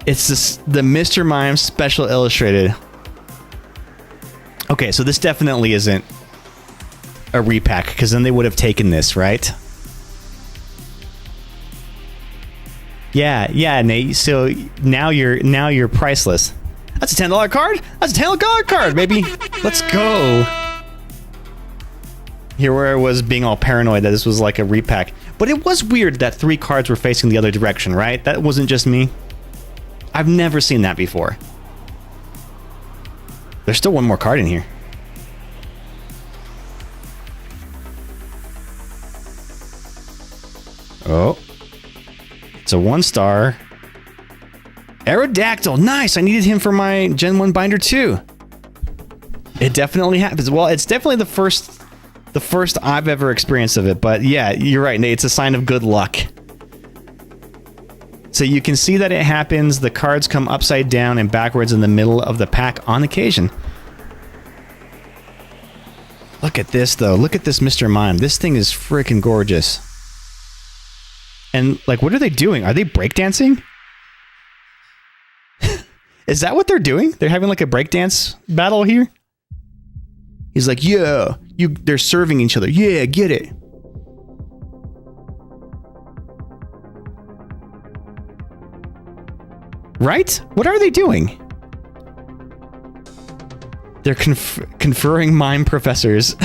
It's the Mr. Mime Special Illustrated. Okay, so this definitely isn't a repack, because then they would have taken this, right? Yeah, Nate. So now you're priceless. That's a $10 card. That's a $10 card, baby. Let's go. Here where I was being all paranoid that this was like a repack, but it was weird that 3 cards were facing the other direction, right? That wasn't just me. I've never seen that before. There's still one more card in here. Oh. It's a 1-star. Aerodactyl. Nice. I needed him for my Gen 1 binder too. It definitely happens. Well, it's definitely the first I've ever experienced of it. But yeah, you're right, Nate. It's a sign of good luck. So you can see that it happens. The cards come upside down and backwards in the middle of the pack on occasion. Look at this, though. Look at this Mr. Mime. This thing is freaking gorgeous. And, like, what are they doing? Are they breakdancing? Is that what they're doing? They're having, like, a breakdance battle here? He's like, yeah, they're serving each other. Yeah, get it. Right? What are they doing? They're conferring mime professors.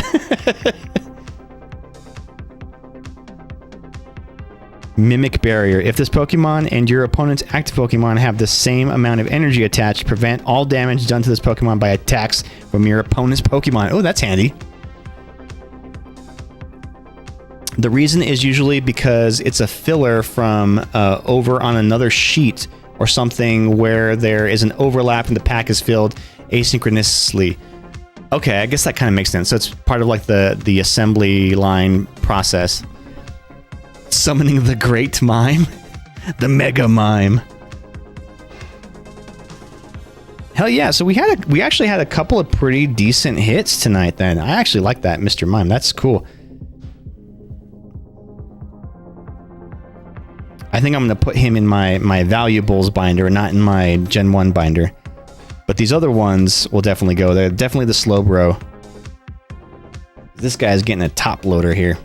Mimic Barrier. If this Pokemon and your opponent's active Pokemon have the same amount of energy attached, prevent all damage done to this Pokemon by attacks from your opponent's Pokemon. Oh, that's handy. The reason is usually because it's a filler from over on another sheet or something where there is an overlap and the pack is filled asynchronously. Okay, I guess that kind of makes sense. So it's part of like the assembly line process. Summoning the Great Mime. The Mega Mime. Hell yeah! So we actually had a couple of pretty decent hits tonight. Then I actually like that Mr. Mime. That's cool. I think I'm gonna put him in my valuables binder, not in my Gen 1 binder. But these other ones will definitely go. They're definitely the slow bro. This guy's getting a top loader here.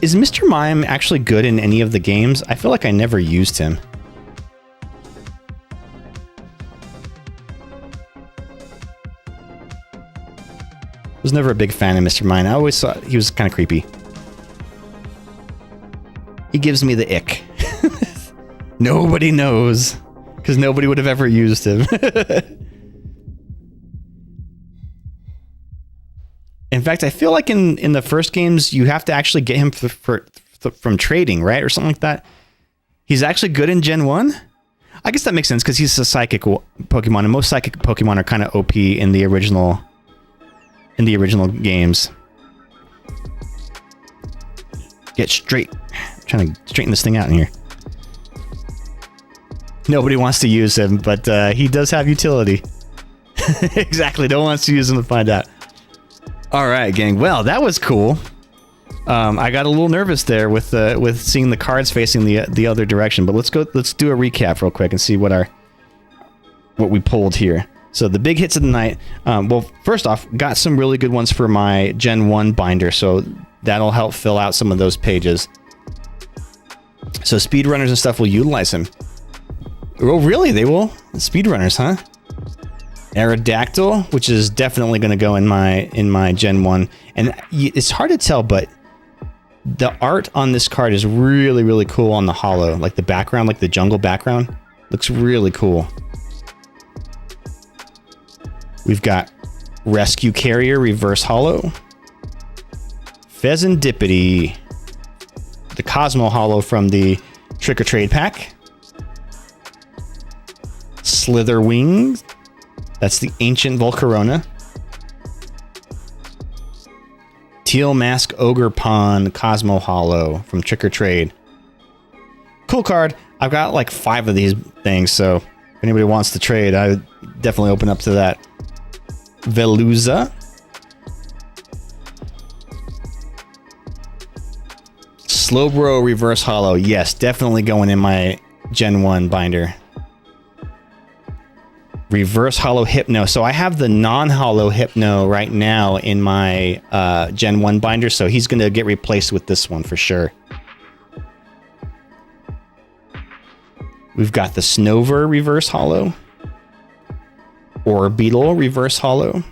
Is Mr. Mime actually good in any of the games? I feel like I never used him. I was never a big fan of Mr. Mime. I always thought he was kind of creepy. He gives me the ick. Nobody knows, because nobody would have ever used him. In fact, I feel like in the first games, you have to actually get him from trading, right? Or something like that. He's actually good in Gen 1? I guess that makes sense, because he's a psychic Pokemon, and most psychic Pokemon are kind of OP in the original games. Get straight. I'm trying to straighten this thing out in here. Nobody wants to use him, but he does have utility. Exactly. No one wants to use him to find out. All right, gang. Well, that was cool. I got a little nervous there with seeing the cards facing the other direction, but let's do a recap real quick and see what we pulled here. So the big hits of the night. Well, first off, got some really good ones for my Gen 1 binder, so that'll help fill out some of those pages. So speedrunners and stuff will utilize him. Oh, really? They will? Speedrunners, huh? Aerodactyl, which is definitely going to go in my Gen 1. And it's hard to tell, but the art on this card is really, really cool on the holo. Like the background, like the jungle background, looks really cool. We've got Rescue Carrier Reverse Holo. Pheasantipity. The Cosmo Holo from the Trick or Trade pack. Slither Wings. That's the Ancient Volcarona. Teal Mask Ogre Pond Cosmo Holo from Trick or Trade. Cool card. I've got like 5 of these things, so if anybody wants to trade, I would definitely open up to that. Veluza. Slowbro Reverse Holo. Yes, definitely going in my Gen 1 binder. Reverse Holo Hypno. So I have the non-holo Hypno right now in my Gen 1 binder, so he's going to get replaced with this one for sure. We've got the Snover Reverse Holo. Orbeetle Reverse Holo.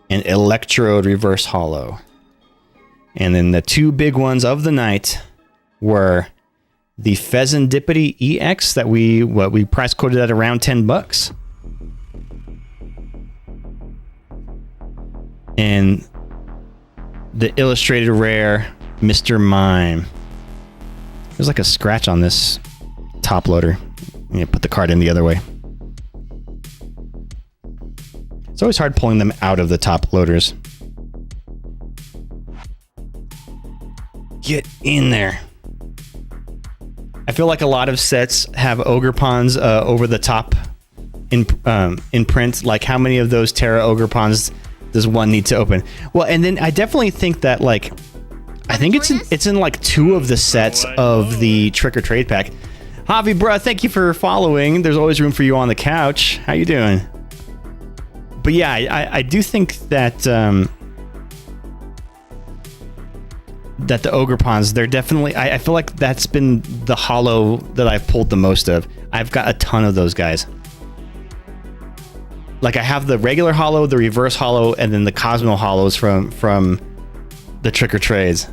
And Electrode Reverse Holo. And then the 2 big ones of the night were the Pheasantipity EX that we price quoted at around $10. And the Illustrated Rare Mr. Mime. There's like a scratch on this top loader. I'm gonna put the card in the other way. It's always hard pulling them out of the top loaders. Get in there. I feel like a lot of sets have Ogre Ponds over the top in print. Like, how many of those Terra Ogre Ponds does one need to open? Well, and then I definitely think that, like, I think it's in like 2 of the sets of the Trick or Trade pack. Javi, bruh, thank you for following. There's always room for you on the couch. How you doing? But yeah, I do think that that the Ogre Ponds, they're definitely, I feel like that's been the holo that I've pulled the most of. I've got a ton of those guys. Like, I have the regular holo, the reverse holo, and then the Cosmo holos from the Trick or Trades.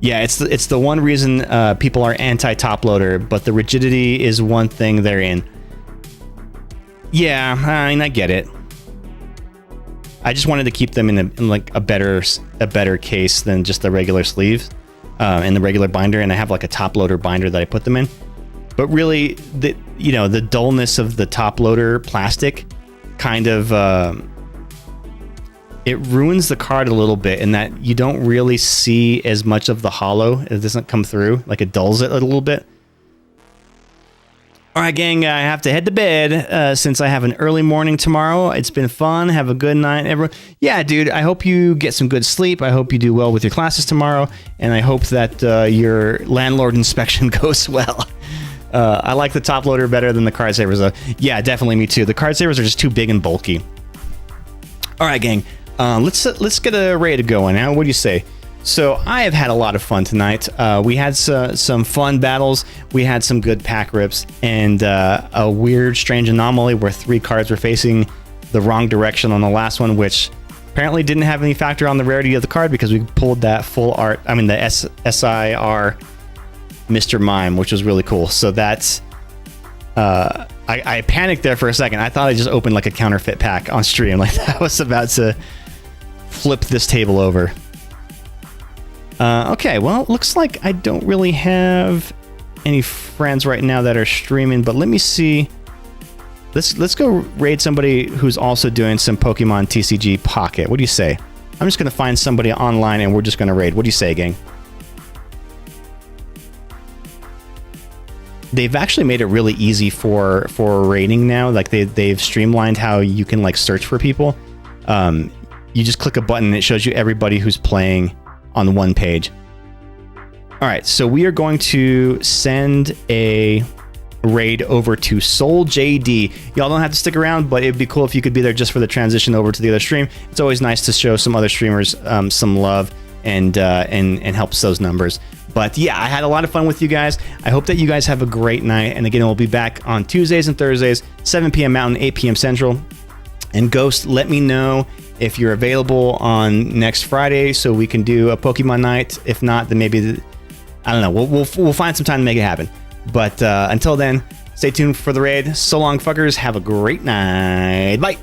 Yeah, it's the one reason people are anti-top loader, but the rigidity is one thing they're in. Yeah, I mean, I get it. I just wanted to keep them in like a better case than just the regular sleeve in the regular binder, and I have like a top loader binder that I put them in. But really, the dullness of the top loader plastic kind of it ruins the card a little bit in that you don't really see as much of the hollow. It doesn't come through, like it dulls it a little bit. All right, gang, I have to head to bed since I have an early morning tomorrow. It's been fun. Have a good night, everyone. Yeah, dude, I hope you get some good sleep. I hope you do well with your classes tomorrow, and I hope that your landlord inspection goes well. I like the top loader better than the card savers, though. Yeah, definitely me too. The card savers are just too big and bulky. All right, gang, let's get a raid going now. What do you say? So I have had a lot of fun tonight. We had some fun battles. We had some good pack rips and a weird, strange anomaly where 3 cards were facing the wrong direction on the last one, which apparently didn't have any factor on the rarity of the card because we pulled that full art. I mean, the SIR Mr. Mime, which was really cool. So that's I panicked there for a second. I thought I just opened like a counterfeit pack on stream. Like I was about to flip this table over. Okay, well, it looks like I don't really have any friends right now that are streaming, but let me see. Let's go raid somebody who's also doing some Pokemon TCG Pocket. What do you say? I'm just going to find somebody online and we're just going to raid. What do you say, gang? They've actually made it really easy for raiding now. Like they've streamlined how you can like search for people. You just click a button and it shows you everybody who's playing on one page. All right, so we are going to send a raid over to Soul JD. Y'all don't have to stick around, but it'd be cool if you could be there just for the transition over to the other stream. It's always nice to show some other streamers some love and helps those numbers. But yeah, I had a lot of fun with you guys. I hope that you guys have a great night. And again, we'll be back on Tuesdays and Thursdays, 7 p.m. Mountain, 8 p.m. Central. And Ghost, let me know if you're available on next Friday so we can do a Pokemon night. If not, then maybe, I don't know, we'll find some time to make it happen. But until then, stay tuned for the raid. So long, fuckers. Have a great night. Bye.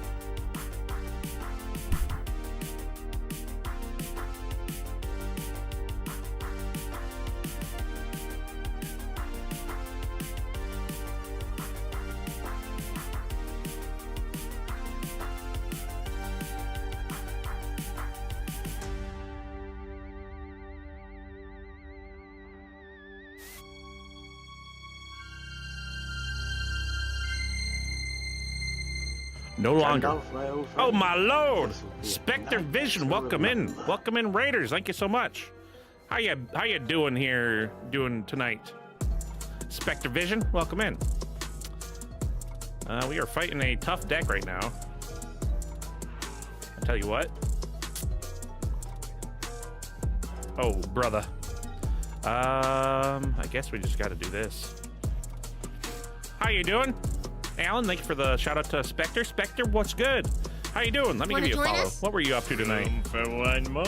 No longer. Oh my lord! Spectre Vision, welcome in. Welcome in, Raiders. Thank you so much. How you doing here? Doing tonight? Spectre Vision, welcome in. We are fighting a tough deck right now. I tell you what. Oh brother. I guess we just got to do this. How you doing? Alan, thank you for the shout out to Spectre. Spectre, what's good? How you doing? Let me give you a follow. What were you up to tonight? For one more.